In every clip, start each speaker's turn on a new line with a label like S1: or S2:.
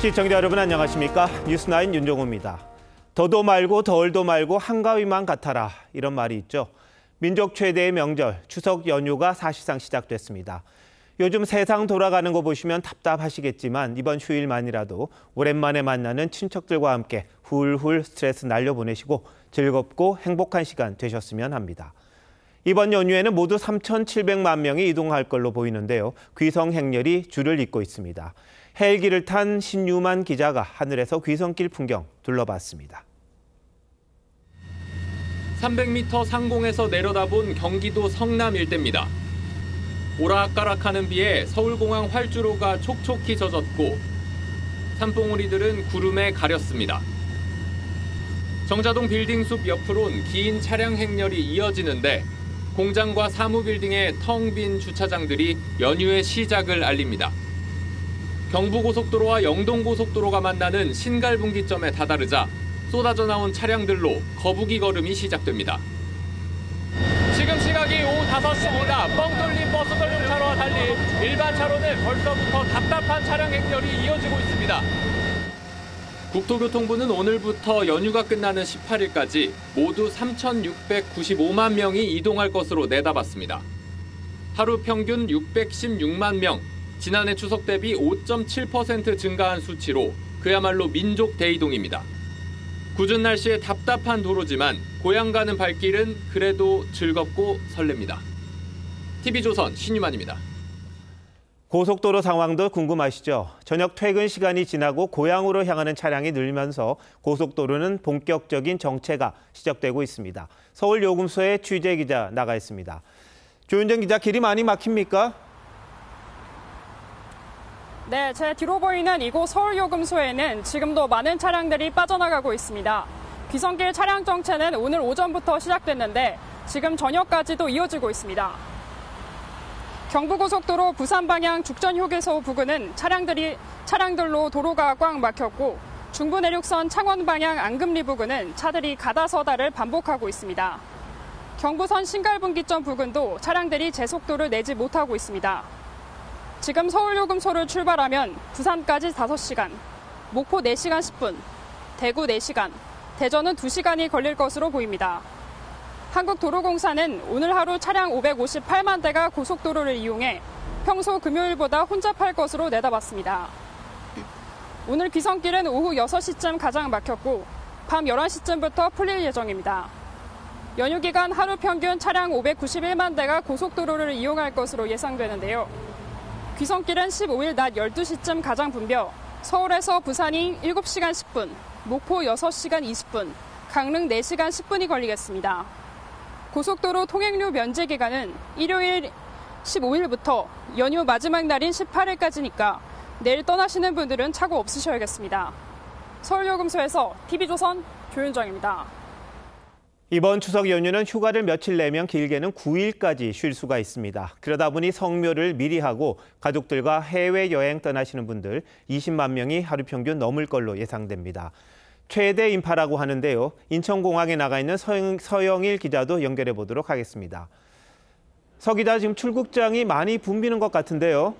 S1: 시청자 여러분 안녕하십니까? 뉴스9 윤종호입니다. 더도 말고 덜도 말고 한가위만 같아라 이런 말이 있죠. 민족 최대의 명절 추석 연휴가 사실상 시작됐습니다. 요즘 세상 돌아가는 거 보시면 답답하시겠지만 이번 휴일만이라도 오랜만에 만나는 친척들과 함께 훌훌 스트레스 날려보내시고 즐겁고 행복한 시간 되셨으면 합니다. 이번 연휴에는 모두 3,700만 명이 이동할 걸로 보이는데요. 귀성 행렬이 줄을 잇고 있습니다. 헬기를 탄 신유만 기자가 하늘에서 귀성길 풍경 둘러봤습니다.
S2: 300m 상공에서 내려다본 경기도 성남 일대입니다. 오락가락하는 비에 서울공항 활주로가 촉촉히 젖었고 산봉우리들은 구름에 가렸습니다. 정자동 빌딩숲 옆으론 긴 차량 행렬이 이어지는데 공장과 사무빌딩의 텅 빈 주차장들이 연휴의 시작을 알립니다. 경부고속도로와 영동고속도로가 만나는 신갈분기점에 다다르자 쏟아져 나온 차량들로 거북이 걸음이 시작됩니다. 지금 시각이 오후 5시입니다. 뻥 뚫린 버스 전용차로와 달리 일반 차로는 벌써부터 답답한 차량 행렬이 이어지고 있습니다. 국토교통부는 오늘부터 연휴가 끝나는 18일까지 모두 3,695만 명이 이동할 것으로 내다봤습니다. 하루 평균 616만 명, 지난해 추석 대비 5.7% 증가한 수치로 그야말로 민족 대이동입니다. 궂은 날씨에 답답한 도로지만 고향 가는 발길은 그래도 즐겁고 설렙니다. TV조선 신유만입니다.
S1: 고속도로 상황도 궁금하시죠? 저녁 퇴근 시간이 지나고 고향으로 향하는 차량이 늘면서 고속도로는 본격적인 정체가 시작되고 있습니다. 서울 요금소에 취재 기자 나가 있습니다. 조윤정 기자, 길이 많이 막힙니까?
S3: 네, 제 뒤로 보이는 이곳 서울요금소에는 지금도 많은 차량들이 빠져나가고 있습니다. 귀성길 차량 정체는 오늘 오전부터 시작됐는데 지금 저녁까지도 이어지고 있습니다. 경부고속도로 부산 방향 죽전휴게소 부근은 차량들로 도로가 꽉 막혔고 중부내륙선 창원 방향 안금리 부근은 차들이 가다 서다를 반복하고 있습니다. 경부선 신갈분기점 부근도 차량들이 제속도를 내지 못하고 있습니다. 지금 서울요금소를 출발하면 부산까지 5시간, 목포 4시간 10분, 대구 4시간, 대전은 2시간이 걸릴 것으로 보입니다. 한국도로공사는 오늘 하루 차량 558만 대가 고속도로를 이용해 평소 금요일보다 혼잡할 것으로 내다봤습니다. 오늘 귀성길은 오후 6시쯤 가장 막혔고 밤 11시쯤부터 풀릴 예정입니다. 연휴 기간 하루 평균 차량 591만 대가 고속도로를 이용할 것으로 예상되는데요. 귀성길은 15일 낮 12시쯤 가장 붐벼 서울에서 부산이 7시간 10분, 목포 6시간 20분, 강릉 4시간 10분이 걸리겠습니다. 고속도로 통행료 면제 기간은 일요일 15일부터 연휴 마지막 날인 18일까지니까 내일 떠나시는 분들은 착오 없으셔야겠습니다. 서울요금소에서 TV조선 조윤정입니다.
S1: 이번 추석 연휴는 휴가를 며칠 내면 길게는 9일까지 쉴 수가 있습니다. 그러다 보니 성묘를 미리 하고 가족들과 해외여행 떠나시는 분들 20만 명이 하루 평균 넘을 걸로 예상됩니다. 최대 인파라고 하는데요. 인천공항에 나가 있는 서영일 기자도 연결해 보도록 하겠습니다. 서 기자, 지금 출국장이 많이 붐비는 것 같은데요.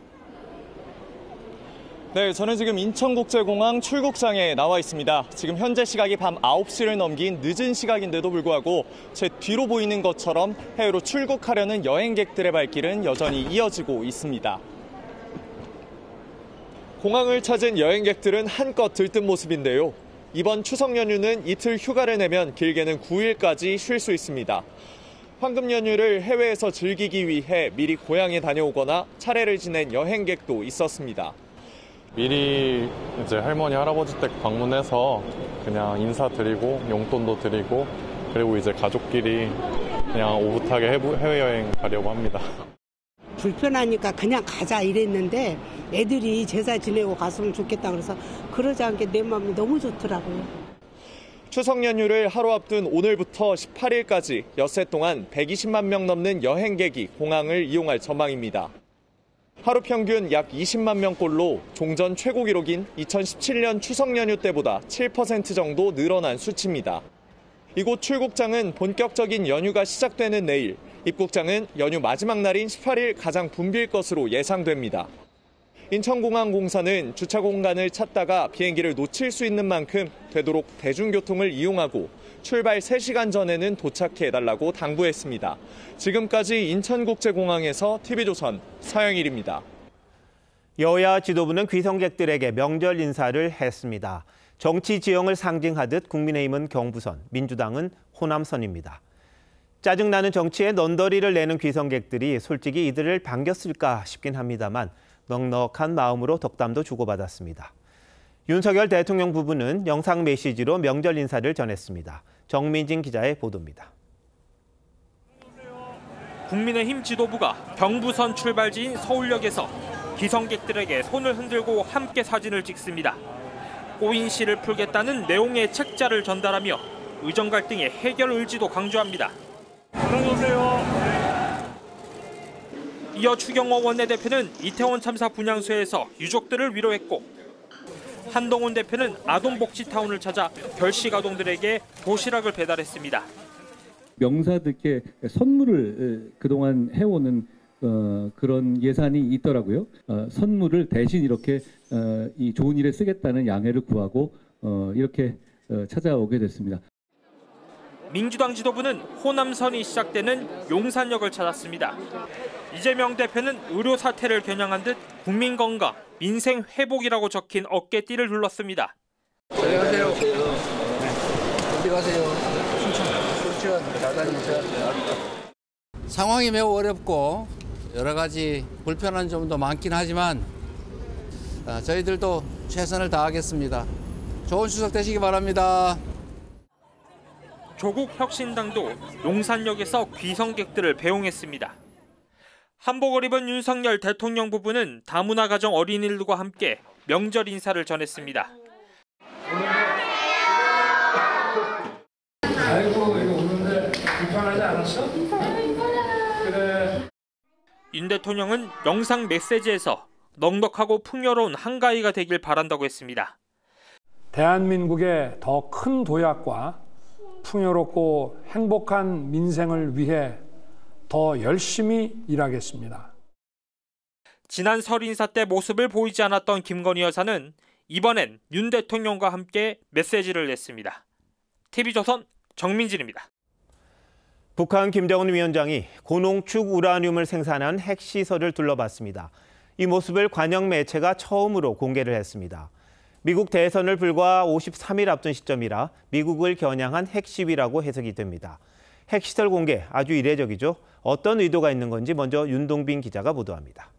S4: 네, 저는 지금 인천국제공항 출국장에 나와 있습니다. 지금 현재 시각이 밤 9시를 넘긴 늦은 시각인데도 불구하고 제 뒤로 보이는 것처럼 해외로 출국하려는 여행객들의 발길은 여전히 이어지고 있습니다. 공항을 찾은 여행객들은 한껏 들뜬 모습인데요. 이번 추석 연휴는 이틀 휴가를 내면 길게는 9일까지 쉴 수 있습니다. 황금 연휴를 해외에서 즐기기 위해 미리 고향에 다녀오거나 차례를 지낸 여행객도 있었습니다.
S5: 미리 이제 할머니, 할아버지 댁 방문해서 그냥 인사드리고 용돈도 드리고 그리고 이제 가족끼리 그냥 오붓하게 해외여행 가려고 합니다.
S6: 불편하니까 그냥 가자 이랬는데 애들이 제사 지내고 갔으면 좋겠다 그래서 그러지 않게 내 마음이 너무 좋더라고요.
S4: 추석 연휴를 하루 앞둔 오늘부터 18일까지 엿새 동안 120만 명 넘는 여행객이 공항을 이용할 전망입니다. 하루 평균 약 20만 명꼴로 종전 최고 기록인 2017년 추석 연휴 때보다 7% 정도 늘어난 수치입니다. 이곳 출국장은 본격적인 연휴가 시작되는 내일, 입국장은 연휴 마지막 날인 18일 가장 붐빌 것으로 예상됩니다. 인천공항공사는 주차 공간을 찾다가 비행기를 놓칠 수 있는 만큼 되도록 대중교통을 이용하고 출발 3시간 전에는 도착해달라고 당부했습니다. 지금까지 인천국제공항에서 TV조선 서영일입니다.
S1: 여야 지도부는 귀성객들에게 명절 인사를 했습니다. 정치 지형을 상징하듯 국민의힘은 경부선, 민주당은 호남선입니다. 짜증나는 정치에 넌더리를 내는 귀성객들이 솔직히 이들을 반겼을까 싶긴 합니다만 넉넉한 마음으로 덕담도 주고받았습니다. 윤석열 대통령 부부는 영상 메시지로 명절 인사를 전했습니다. 정민진 기자의 보도입니다.
S7: 국민의힘 지도부가 경부선 출발지인 서울역에서 귀성객들에게 손을 흔들고 함께 사진을 찍습니다. 꼬인 시를 풀겠다는 내용의 책자를 전달하며 의정 갈등의 해결 의지도 강조합니다. 이어 추경호 원내대표는 이태원 참사 분향소에서 유족들을 위로했고 한동훈 대표는 아동복지타운을 찾아 결식 아동들에게 도시락을 배달했습니다.
S8: 명사들께 선물을 그동안 해오는 그런 예산이 있더라고요. 선물을 대신 이렇게 이 좋은 일에 쓰겠다는 양해를 구하고 이렇게 찾아오게 됐습니다.
S7: 민주당 지도부는 호남선이 시작되는 용산역을 찾았습니다. 이재명 대표는 의료 사태를 겨냥한 듯 국민 건강, 민생 회복이라고 적힌 어깨띠를 둘렀습니다.
S9: 안녕하세요. 어디 가세요? 순천 잘 다니세요. 상황이 매우 어렵고 여러 가지 불편한 점도 많긴 하지만 저희들도 최선을 다하겠습니다. 좋은 추석 되시기 바랍니다.
S7: 조국 혁신당도 용산역에서 귀성객들을 배웅했습니다. 한복을 입은 윤석열 대통령 부부는 다문화 가정 어린이들과 함께 명절 인사를 전했습니다.
S10: 아이고 이거 오는데 불편하지 않았어? 그래.
S7: 윤 대통령은 영상 메시지에서 넉넉하고 풍요로운 한가위가 되길 바란다고 했습니다.
S10: 대한민국의 더 큰 도약과 풍요롭고 행복한 민생을 위해 더 열심히 일하겠습니다.
S7: 지난 설 인사 때 모습을 보이지 않았던 김건희 여사는 이번엔 윤 대통령과 함께 메시지를 냈습니다. TV조선 정민진입니다.
S1: 북한 김정은 위원장이 고농축 우라늄을 생산한 핵시설을 둘러봤습니다. 이 모습을 관영 매체가 처음으로 공개를 했습니다. 미국 대선을 불과 53일 앞둔 시점이라 미국을 겨냥한 핵시위라고 해석이 됩니다. 핵시설 공개 아주 이례적이죠. 어떤 의도가 있는 건지 먼저 윤동빈 기자가 보도합니다.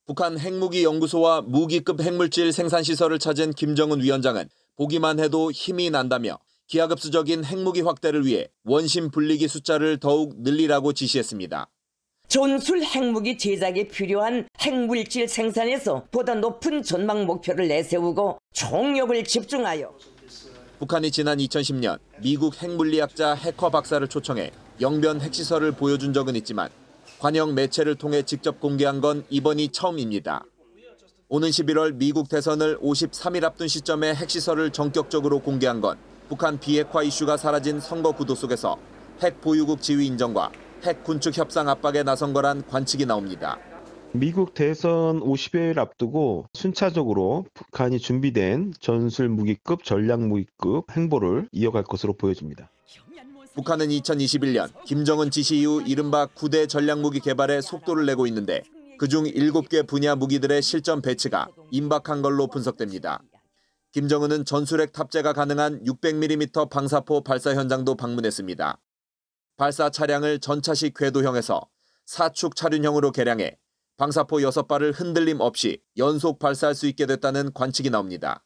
S11: 북한 핵무기연구소와 무기급 핵물질 생산시설을 찾은 김정은 위원장은 보기만 해도 힘이 난다며 기하급수적인 핵무기 확대를 위해 원심 분리기 숫자를 더욱 늘리라고 지시했습니다.
S12: 전술 핵무기 제작에 필요한 핵물질 생산에서 보다 높은 전망 목표를 내세우고 총력을 집중하여
S11: 북한이 지난 2010년 미국 핵물리학자 해커 박사를 초청해 영변 핵시설을 보여준 적은 있지만 관영 매체를 통해 직접 공개한 건 이번이 처음입니다. 오는 11월 미국 대선을 53일 앞둔 시점에 핵시설을 전격적으로 공개한 건 북한 비핵화 이슈가 사라진 선거 구도 속에서 핵 보유국 지위 인정과 핵 군축 협상 압박에 나선 거란 관측이 나옵니다.
S13: 미국 대선 50여일 앞두고 순차적으로 북한이 준비된 전술 무기급, 전략 무기급 행보를 이어갈 것으로 보여집니다.
S11: 북한은 2021년 김정은 지시 이후 이른바 9대 전략무기 개발에 속도를 내고 있는데 그중 7개 분야 무기들의 실전 배치가 임박한 걸로 분석됩니다. 김정은은 전술핵 탑재가 가능한 600mm 방사포 발사 현장도 방문했습니다. 발사 차량을 전차식 궤도형에서 사축 차륜형으로 개량해 방사포 6발을 흔들림 없이 연속 발사할 수 있게 됐다는 관측이 나옵니다.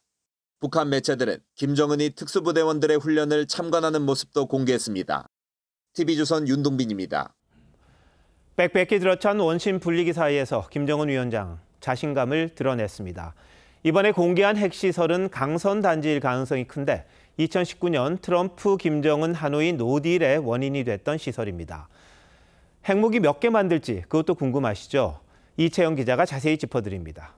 S11: 북한 매체들은 김정은이 특수부대원들의 훈련을 참관하는 모습도 공개했습니다. TV조선 윤동빈입니다.
S1: 빽빽히 들어찬 원심 분리기 사이에서 김정은 위원장 자신감을 드러냈습니다. 이번에 공개한 핵시설은 강선 단지일 가능성이 큰데 2019년 트럼프 김정은 하노이 노딜의 원인이 됐던 시설입니다. 핵무기 몇 개 만들지 그것도 궁금하시죠? 이채영 기자가 자세히 짚어드립니다.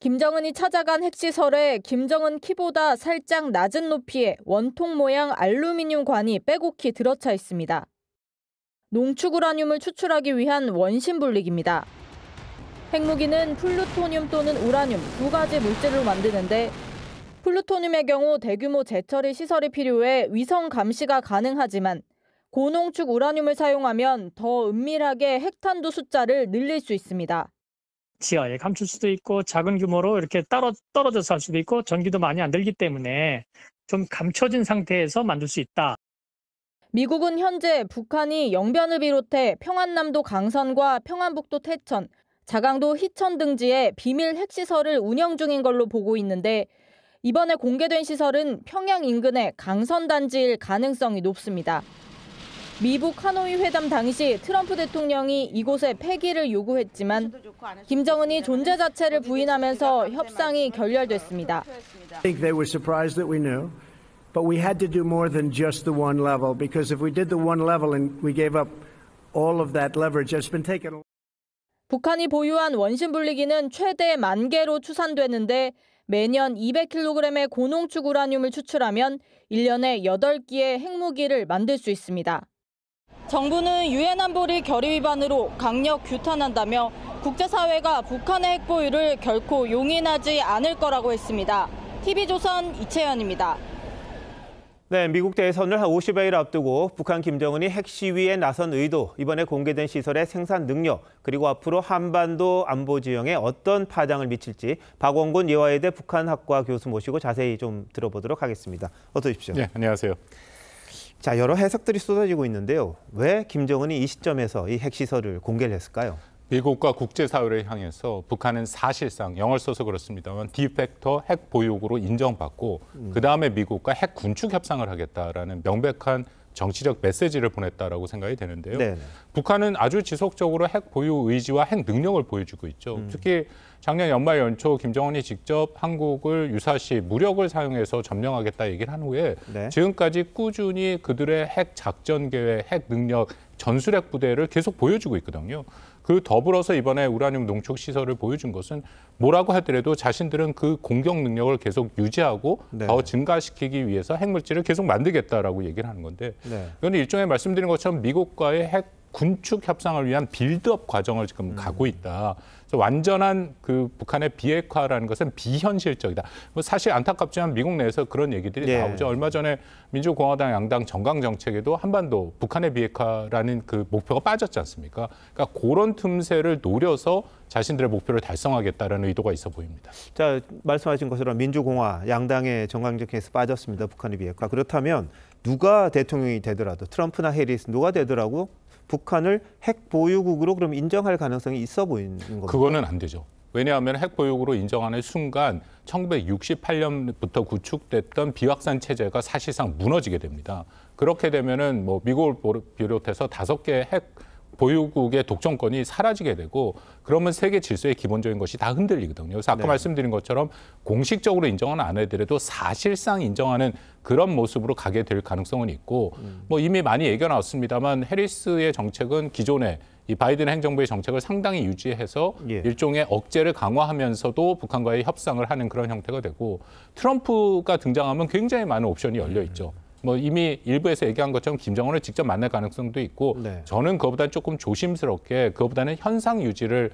S14: 김정은이 찾아간 핵시설에 김정은 키보다 살짝 낮은 높이의 원통 모양 알루미늄 관이 빼곡히 들어차 있습니다. 농축 우라늄을 추출하기 위한 원심 분리기입니다. 핵무기는 플루토늄 또는 우라늄 두 가지 물질로 만드는데 플루토늄의 경우 대규모 재처리 시설이 필요해 위성 감시가 가능하지만 고농축 우라늄을 사용하면 더 은밀하게 핵탄두 숫자를 늘릴 수 있습니다.
S15: 지하에 감출 수도 있고 작은 규모로 이렇게 떨어져서 할 수도 있고 전기도 많이 안 들기 때문에 좀 감춰진 상태에서 만들 수 있다.
S14: 미국은 현재 북한이 영변을 비롯해 평안남도 강선과 평안북도 태천, 자강도 희천 등지에 비밀 핵시설을 운영 중인 걸로 보고 있는데 이번에 공개된 시설은 평양 인근의 강선단지일 가능성이 높습니다. 미북 하노이 회담 당시 트럼프 대통령이 이곳에 폐기를 요구했지만 김정은이 존재 자체를 부인하면서 협상이 결렬됐습니다.
S16: I think they were surprised that we knew, but we had to do more than just the one level because if we did the one level and we gave up all of that leverage, it's been taken.
S14: 북한이 보유한 원심 분리기는 최대 10,000개로 추산되는데 매년 200kg의 고농축 우라늄을 추출하면 1년에 8기의 핵무기를 만들 수 있습니다. 정부는 유엔 안보리 결의 위반으로 강력 규탄한다며 국제사회가 북한의 핵 보유를 결코 용인하지 않을 거라고 했습니다. TV조선 이채연입니다.
S1: 네, 미국 대선을 한 50여일 앞두고 북한 김정은이 핵 시위에 나선 의도, 이번에 공개된 시설의 생산 능력, 그리고 앞으로 한반도 안보 지형에 어떤 파장을 미칠지 박원군 예화여대 북한학과 교수 모시고 자세히 좀 들어보도록 하겠습니다. 어서 오십시오.
S17: 네, 안녕하세요.
S1: 자, 여러 해석들이 쏟아지고 있는데요. 왜 김정은이 이 시점에서 이 핵시설을 공개를 했을까요?
S17: 미국과 국제사회를 향해서 북한은 사실상 영어를 써서 그렇습니다만 디팩터 핵 보유국으로 인정받고 그다음에 미국과 핵 군축 협상을 하겠다라는 명백한 정치적 메시지를 보냈다라고 생각이 되는데요. 네네. 북한은 아주 지속적으로 핵 보유 의지와 핵 능력을 보여주고 있죠. 특히 작년 연말 연초 김정은이 직접 한국을 유사시 무력을 사용해서 점령하겠다 얘기를 한 후에 네. 지금까지 꾸준히 그들의 핵 작전 계획, 핵 능력, 전술핵 부대를 계속 보여주고 있거든요. 그 더불어서 이번에 우라늄 농축 시설을 보여준 것은 뭐라고 하더라도 자신들은 그 공격 능력을 계속 유지하고 네. 더 증가시키기 위해서 핵물질을 계속 만들겠다라고 얘기를 하는 건데 네. 이건 일종의 말씀드린 것처럼 미국과의 핵 군축 협상을 위한 빌드업 과정을 지금 가고 있다. 그래서 완전한 그 북한의 비핵화라는 것은 비현실적이다. 뭐 사실 안타깝지만 미국 내에서 그런 얘기들이 나오죠. 얼마 전에 민주공화당 양당 정강 정책에도 한반도 북한의 비핵화라는 그 목표가 빠졌지 않습니까? 그러니까 그런 틈새를 노려서 자신들의 목표를 달성하겠다라는 의도가 있어 보입니다.
S1: 자, 말씀하신 것처럼 민주공화 양당의 정강 정책에서 빠졌습니다. 북한의 비핵화. 그렇다면 누가 대통령이 되더라도 트럼프나 해리스 누가 되더라도 북한을 핵 보유국으로 그럼 인정할 가능성이 있어 보이는 겁니까?
S17: 그거는 안 되죠. 왜냐하면 핵 보유국으로 인정하는 순간 1968년부터 구축됐던 비확산 체제가 사실상 무너지게 됩니다. 그렇게 되면은 뭐 미국을 비롯해서 5개의 핵 보유국의 독점권이 사라지게 되고 그러면 세계 질서의 기본적인 것이 다 흔들리거든요. 그래서 아까 말씀드린 것처럼 공식적으로 인정은 안 해더라도 사실상 인정하는 그런 모습으로 가게 될 가능성은 있고 뭐 이미 많이 얘기가 나왔습니다만 해리스의 정책은 기존의 이 바이든 행정부의 정책을 상당히 유지해서 일종의 억제를 강화하면서도 북한과의 협상을 하는 그런 형태가 되고 트럼프가 등장하면 굉장히 많은 옵션이 열려 있죠. 뭐 이미 일부에서 얘기한 것처럼 김정은을 직접 만날 가능성도 있고 저는 그거보다는 조금 조심스럽게 그거보다는 현상 유지를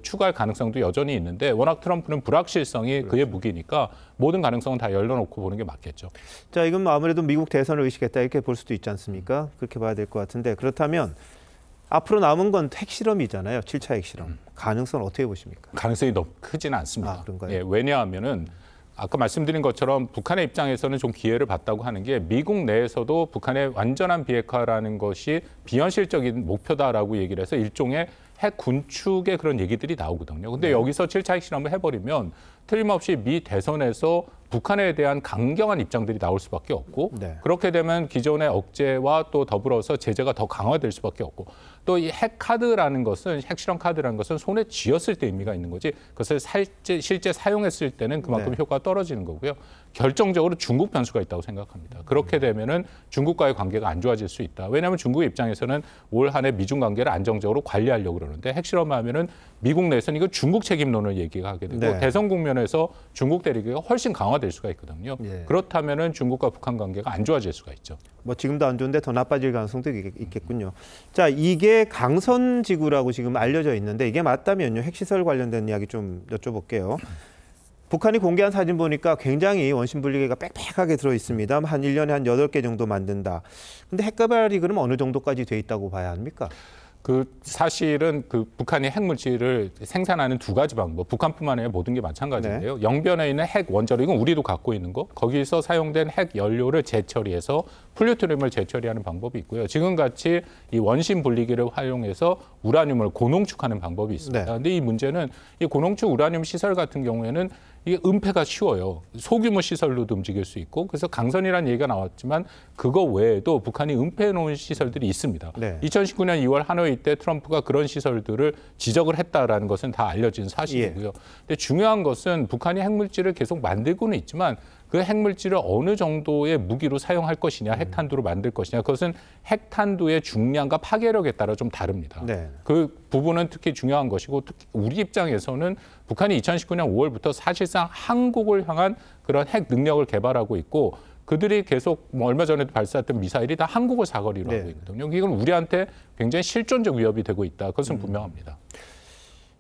S17: 추가할 가능성도 여전히 있는데 워낙 트럼프는 불확실성이 그의 무기니까 모든 가능성은 다 열어놓고 보는 게 맞겠죠.
S1: 자, 이건 아무래도 미국 대선을 의식했다 이렇게 볼 수도 있지 않습니까? 그렇게 봐야 될 것 같은데 그렇다면 앞으로 남은 건 핵실험이잖아요. 7차 핵실험. 가능성은 어떻게 보십니까?
S17: 가능성이 너무 크지는 않습니다.
S1: 아, 그런가요?
S17: 예, 왜냐하면은 아까 말씀드린 것처럼 북한의 입장에서는 좀 기회를 봤다고 하는 게 미국 내에서도 북한의 완전한 비핵화라는 것이 비현실적인 목표다라고 얘기를 해서 일종의 핵 군축의 그런 얘기들이 나오거든요. 근데 여기서 7차 핵실험을 해버리면 틀림없이 미 대선에서 북한에 대한 강경한 입장들이 나올 수밖에 없고 그렇게 되면 기존의 억제와 또 더불어서 제재가 더 강화될 수밖에 없고 또 이 핵 카드라는 것은 핵실험 카드라는 것은 손에 쥐었을 때 의미가 있는 거지 그것을 실제 사용했을 때는 그만큼 효과가 떨어지는 거고요. 결정적으로 중국 변수가 있다고 생각합니다. 그렇게 되면은 중국과의 관계가 안 좋아질 수 있다. 왜냐하면 중국 입장에서는 올 한 해 미중 관계를 안정적으로 관리하려고 그러는데 핵실험하면은 미국 내에서는 이거 중국 책임론을 얘기하게 되고 대선 국면에 면에서 중국 대립이 훨씬 강화될 수가 있거든요.
S1: 예.
S17: 그렇다면은 중국과 북한 관계가 안 좋아질 수가 있죠.
S1: 뭐 지금도 안 좋은데 더 나빠질 가능성도 있겠군요. 자, 이게 강선 지구라고 지금 알려져 있는데 이게 맞다면요. 핵시설 관련된 이야기 좀 여쭤볼게요. 북한이 공개한 사진 보니까 굉장히 원심 분리기가 빽빽하게 들어 있습니다. 한 1년에 한 8개 정도 만든다. 근데 핵개발이 그럼 어느 정도까지 돼 있다고 봐야 합니까?
S17: 사실은 북한이 핵물질을 생산하는 두 가지 방법, 북한뿐만 아니라 모든 게 마찬가지인데요. 네. 영변에 있는 핵 원자로, 이건 우리도 갖고 있는 거, 거기서 사용된 핵 연료를 재처리해서 플루토늄을 재처리하는 방법이 있고요. 지금같이 이 원심 분리기를 활용해서 우라늄을 고농축하는 방법이 있습니다. 그런데 이 문제는 이 고농축 우라늄 시설 같은 경우에는 이게 은폐가 쉬워요. 소규모 시설로도 움직일 수 있고, 그래서 강선이라는 얘기가 나왔지만 그거 외에도 북한이 은폐해 놓은 시설들이 있습니다. 네. 2019년 2월 하노이 때 트럼프가 그런 시설들을 지적을 했다라는 것은 다 알려진 사실이고요. 예. 근데 중요한 것은 북한이 핵물질을 계속 만들고는 있지만 그 핵물질을 어느 정도의 무기로 사용할 것이냐, 핵탄두로 만들 것이냐, 그것은 핵탄두의 중량과 파괴력에 따라 좀 다릅니다. 네. 그 부분은 특히 중요한 것이고, 특히 우리 입장에서는 북한이 2019년 5월부터 사실상 한국을 향한 그런 핵 능력을 개발하고 있고, 그들이 계속 얼마 전에도 발사했던 미사일이 다 한국을 사거리로 하고 있거든요. 이건 우리한테 굉장히 실존적 위협이 되고 있다. 그것은 분명합니다.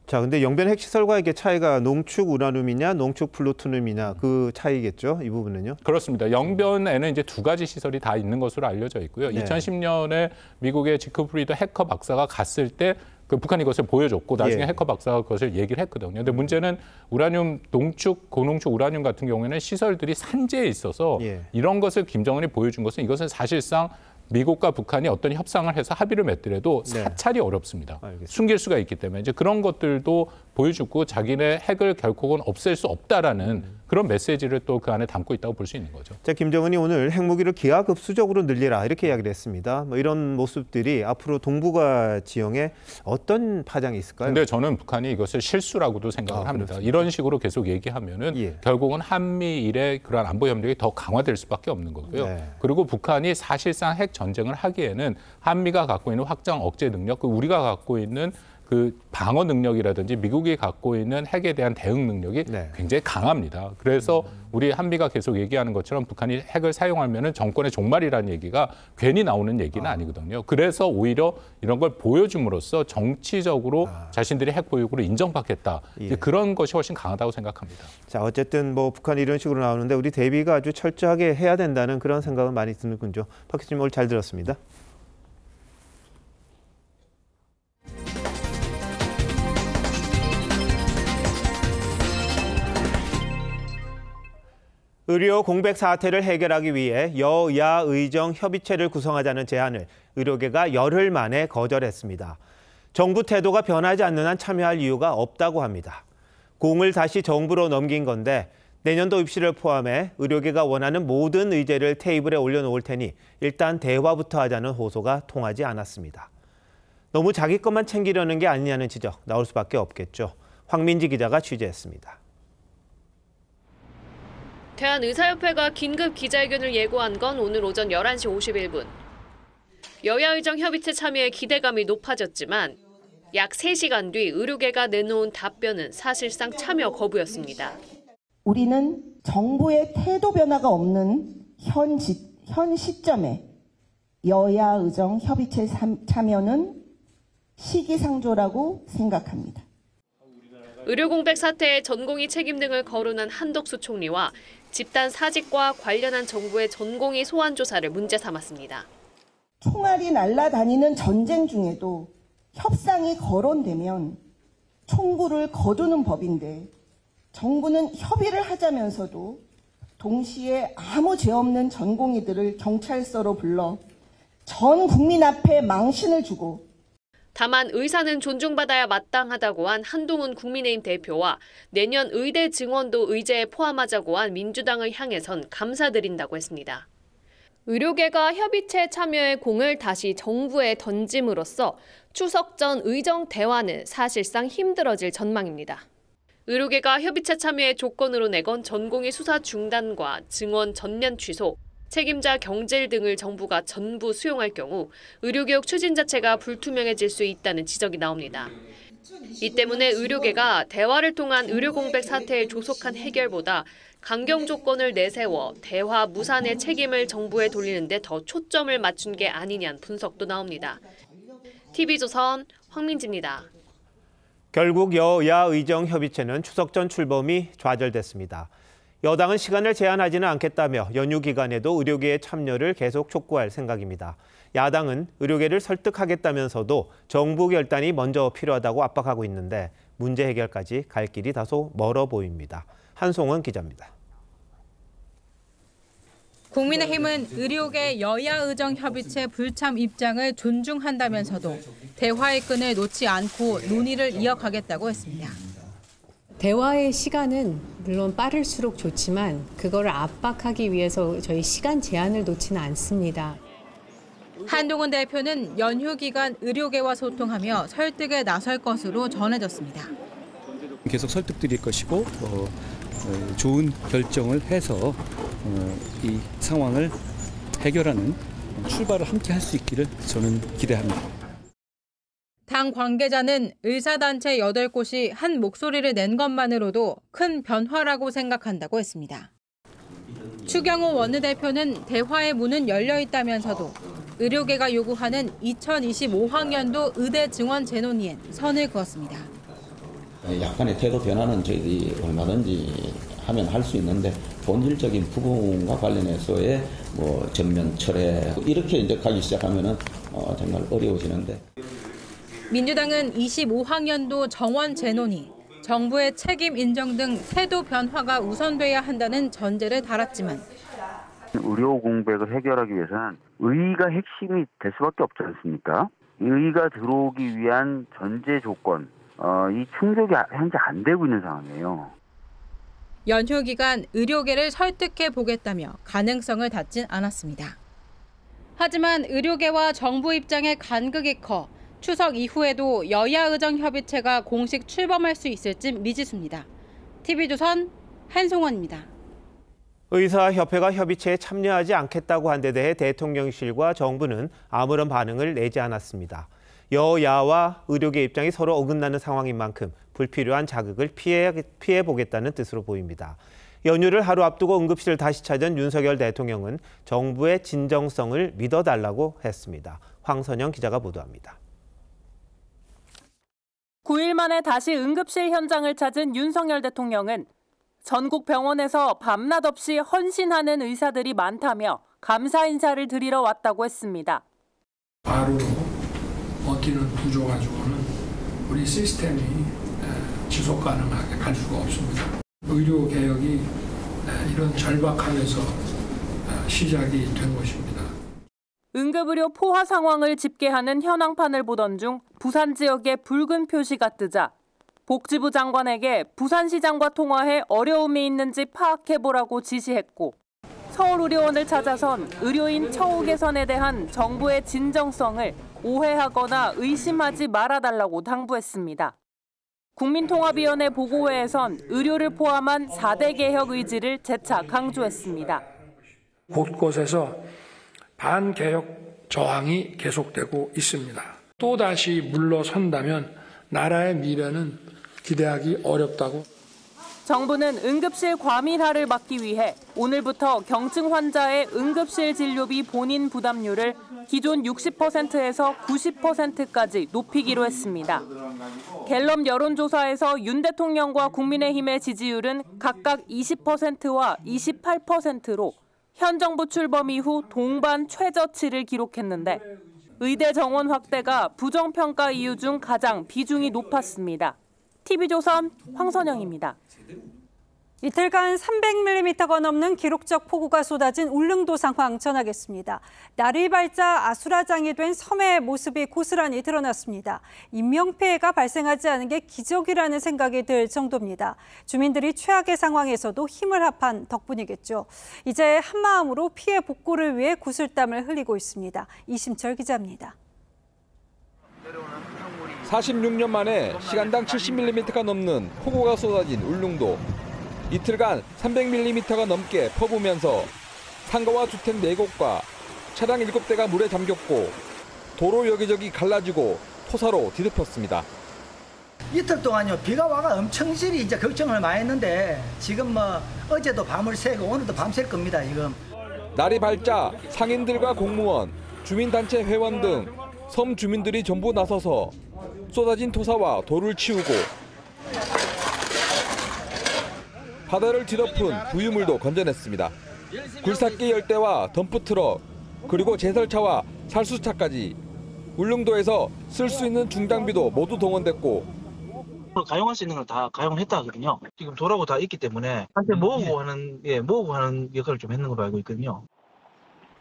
S1: 자, 근데 영변 핵시설과의 차이가 농축 우라늄이냐, 농축 플루토늄이냐 그 차이겠죠, 이 부분은요?
S17: 그렇습니다. 영변에는 이제 두 가지 시설이 다 있는 것으로 알려져 있고요. 네. 2010년에 미국의 지크프리더 해커 박사가 갔을 때 북한이 이것을 보여줬고 나중에 해커 박사가 그것을 얘기를 했거든요. 근데 문제는 우라늄 농축, 고농축 우라늄 같은 경우에는 시설들이 산재에 있어서 이런 것을 김정은이 보여준 것은 이것은 사실상 미국과 북한이 어떤 협상을 해서 합의를 맺더라도 사찰이 어렵습니다. 알겠습니다. 숨길 수가 있기 때문에 이제 그런 것들도 보여주고 자기네 핵을 결국은 없앨 수 없다라는 그런 메시지를 또 그 안에 담고 있다고 볼 수 있는 거죠.
S1: 자, 김정은이 오늘 핵무기를 기하급수적으로 늘리라 이렇게 이야기를 했습니다. 뭐 이런 모습들이 앞으로 동북아 지형에 어떤 파장이 있을까요?
S17: 근데 저는 북한이 이것을 실수라고도 생각을 합니다. 그렇습니다. 이런 식으로 계속 얘기하면은 결국은 한미일의 그러한 안보 협력이 더 강화될 수밖에 없는 거고요. 네. 그리고 북한이 사실상 핵 전쟁을 하기에는 한미가 갖고 있는 확장 억제 능력, 우리가 갖고 있는 그 방어 능력이라든지 미국이 갖고 있는 핵에 대한 대응 능력이 굉장히 강합니다. 그래서 우리 한미가 계속 얘기하는 것처럼 북한이 핵을 사용하면은 정권의 종말이라는 얘기가 괜히 나오는 얘기는 아니거든요. 그래서 오히려 이런 걸 보여줌으로써 정치적으로 자신들이 핵 보유국으로 인정받겠다. 그런 것이 훨씬 강하다고 생각합니다.
S1: 자, 어쨌든 뭐 북한이 이런 식으로 나오는데 우리 대비가 아주 철저하게 해야 된다는 그런 생각은 많이 드는군요. 박 교수님 오늘 잘 들었습니다. 의료 공백 사태를 해결하기 위해 여야 의정 협의체를 구성하자는 제안을 의료계가 열흘 만에 거절했습니다. 정부 태도가 변하지 않는 한 참여할 이유가 없다고 합니다. 공을 다시 정부로 넘긴 건데 내년도 입시를 포함해 의료계가 원하는 모든 의제를 테이블에 올려놓을 테니 일단 대화부터 하자는 호소가 통하지 않았습니다. 너무 자기 것만 챙기려는 게 아니냐는 지적 나올 수밖에 없겠죠. 황민지 기자가 취재했습니다.
S18: 대한의사협회가 긴급 기자회견을 예고한 건 오늘 오전 11시 51분. 여야의정 협의체 참여에 기대감이 높아졌지만 약 3시간 뒤 의료계가 내놓은 답변은 사실상 참여 거부였습니다.
S19: 우리는 정부의 태도 변화가 없는 현 시점에 여야의정 협의체 참여는 시기상조라고 생각합니다.
S18: 의료공백 사태에 전공의 책임 등을 거론한 한덕수 총리와 집단 사직과 관련한 정부의 전공의 소환 조사를 문제 삼았습니다.
S19: 총알이 날아다니는 전쟁 중에도 협상이 거론되면 총구를 거두는 법인데 정부는 협의를 하자면서도 동시에 아무 죄 없는 전공의들을 경찰서로 불러 전 국민 앞에 망신을 주고
S18: 다만 의사는 존중받아야 마땅하다고 한 한동훈 국민의힘 대표와 내년 의대 증원도 의제에 포함하자고 한 민주당을 향해선 감사드린다고 했습니다. 의료계가 협의체 참여의 공을 다시 정부에 던짐으로써 추석 전 의정 대화는 사실상 힘들어질 전망입니다. 의료계가 협의체 참여의 조건으로 내건 전공의 수사 중단과 증원 전면 취소, 책임자 경질 등을 정부가 전부 수용할 경우 의료개혁 추진 자체가 불투명해질 수 있다는 지적이 나옵니다. 이 때문에 의료계가 대화를 통한 의료 공백 사태에 조속한 해결보다 강경 조건을 내세워 대화 무산의 책임을 정부에 돌리는 데 더 초점을 맞춘 게 아니냐는 분석도 나옵니다. TV조선 황민지입니다.
S1: 결국 여야 의정협의체는 추석 전 출범이 좌절됐습니다. 여당은 시간을 제한하지는 않겠다며 연휴 기간에도 의료계의 참여를 계속 촉구할 생각입니다. 야당은 의료계를 설득하겠다면서도 정부 결단이 먼저 필요하다고 압박하고 있는데 문제 해결까지 갈 길이 다소 멀어 보입니다. 한송은 기자입니다.
S14: 국민의힘은 의료계 여야 의정협의체 불참 입장을 존중한다면서도 대화의 끈을 놓지 않고 논의를 이어가겠다고 했습니다.
S20: 대화의 시간은 물론 빠를수록 좋지만 그거를 압박하기 위해서 저희 시간 제한을 놓지는 않습니다.
S14: 한동훈 대표는 연휴 기간 의료계와 소통하며 설득에 나설 것으로 전해졌습니다.
S8: 계속 설득드릴 것이고 좋은 결정을 해서 이 상황을 해결하는 출발을 함께 할 수 있기를 저는 기대합니다.
S14: 당 관계자는 의사단체 8곳이 한 목소리를 낸 것만으로도 큰 변화라고 생각한다고 했습니다. 추경호 원내대표는 대화의 문은 열려 있다면서도 의료계가 요구하는 2025학년도 의대 증원 재논의엔 선을 그었습니다.
S21: 약간의 태도 변화는 저희들이 얼마든지 하면 할 수 있는데 본질적인 부분과 관련해서의 전면 철회 이렇게 이제 가기 시작하면은 정말 어려워지는데.
S14: 민주당은 25학년도 정원 재논의, 정부의 책임 인정 등 태도 변화가 우선돼야 한다는 전제를 달았지만
S22: 의료 공백을 해결하기 위해서는 의의가 핵심이 될 수밖에 없지 않습니까? 의의가 들어오기 위한 전제 조건, 이 충족이 현재 안 되고 있는 상황이에요.
S14: 연휴 기간 의료계를 설득해 보겠다며 가능성을 닫진 않았습니다. 하지만 의료계와 정부 입장의 간극이 커 추석 이후에도 여야 의정협의체가 공식 출범할 수 있을지 미지수입니다. TV조선 한송원입니다.
S1: 의사협회가 협의체에 참여하지 않겠다고 한 데 대해 대통령실과 정부는 아무런 반응을 내지 않았습니다. 여야와 의료계 입장이 서로 어긋나는 상황인 만큼 불필요한 자극을 피해보겠다는 뜻으로 보입니다. 연휴를 하루 앞두고 응급실을 다시 찾은 윤석열 대통령은 정부의 진정성을 믿어달라고 했습니다. 황선영 기자가 보도합니다.
S14: 9일 만에 다시 응급실 현장을 찾은 윤석열 대통령은 전국 병원에서 밤낮 없이 헌신하는 의사들이 많다며 감사 인사를 드리러 왔다고 했습니다.
S10: 바로 버티는 구조 가지고는 우리 시스템이 지속 가능하게 갈 수가 없습니다. 의료 개혁이 이런 절박함에서 시작이 된 것입니다.
S14: 응급의료 포화 상황을 집계하는 현황판을 보던 중 부산 지역에 붉은 표시가 뜨자 복지부 장관에게 부산시장과 통화해 어려움이 있는지 파악해보라고 지시했고 서울의료원을 찾아선 의료인 처우 개선에 대한 정부의 진정성을 오해하거나 의심하지 말아달라고 당부했습니다. 국민통합위원회 보고회에선 의료를 포함한 4대 개혁 의지를 재차 강조했습니다.
S10: 곳곳에서 반개혁 저항이 계속되고 있습니다. 또다시 물러선다면 나라의 미래는 기대하기 어렵다고.
S14: 정부는 응급실 과밀화를 막기 위해 오늘부터 경증 환자의 응급실 진료비 본인 부담률을 기존 60%에서 90%까지 높이기로 했습니다. 갤럽 여론조사에서 윤 대통령과 국민의힘의 지지율은 각각 20%와 28%로 현 정부 출범 이후 동반 최저치를 기록했는데 의대 정원 확대가 부정평가 이유 중 가장 비중이 높았습니다. TV조선 황선영입니다.
S23: 이틀간 300mm가 넘는 기록적 폭우가 쏟아진 울릉도 상황 전하겠습니다. 날이 밝자 아수라장이 된 섬의 모습이 고스란히 드러났습니다. 인명피해가 발생하지 않은 게 기적이라는 생각이 들 정도입니다. 주민들이 최악의 상황에서도 힘을 합한 덕분이겠죠. 이제 한마음으로 피해 복구를 위해 구슬땀을 흘리고 있습니다. 이심철 기자입니다.
S24: 46년 만에 시간당 70mm가 넘는 폭우가 쏟아진 울릉도. 이틀간 300mm가 넘게 퍼부으면서 상가와 주택 4곳과 차량 7대가 물에 잠겼고 도로 여기저기 갈라지고 토사로 뒤덮였습니다.
S2: 이틀 동안요 비가 와가 엄청 질이 이제 걱정을 많이 했는데 지금 뭐 어제도 밤을 새고 오늘도 밤샐 겁니다 지금.
S24: 날이 밝자 상인들과 공무원, 주민단체 회원 등 섬 주민들이 전부 나서서 쏟아진 토사와 돌을 치우고 바다를 뒤덮은 부유물도 건져냈습니다. 굴삭기 열대와 덤프트럭 그리고 제설차와 살수차까지 울릉도에서 쓸 수 있는 중장비도 모두 동원됐고
S3: 가용할 수 있는 걸 다 가용을 했다 하거든요. 지금 돌하고 다 있기 때문에 한테 모으고 하는 역할을 좀 했는 걸로 알고 있거든요.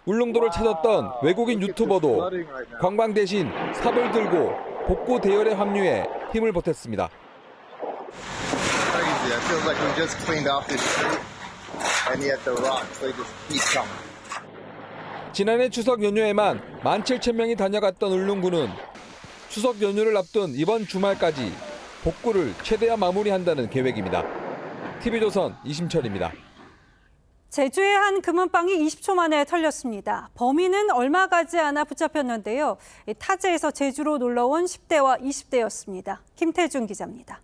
S24: 울릉도를 찾았던 외국인 유튜버도 관광 대신 삽을 들고 복구 대열에 합류해 힘을 보탰습니다. 지난해 추석 연휴에만 17,000명이 다녀갔던 울릉군은 추석 연휴를 앞둔 이번 주말까지 복구를 최대한 마무리한다는 계획입니다. TV조선 이심철입니다.
S23: 제주의 한 금은방이 20초 만에 털렸습니다. 범인은 얼마 가지 않아 붙잡혔는데요. 타지에서 제주로 놀러온 10대와 20대였습니다. 김태준 기자입니다.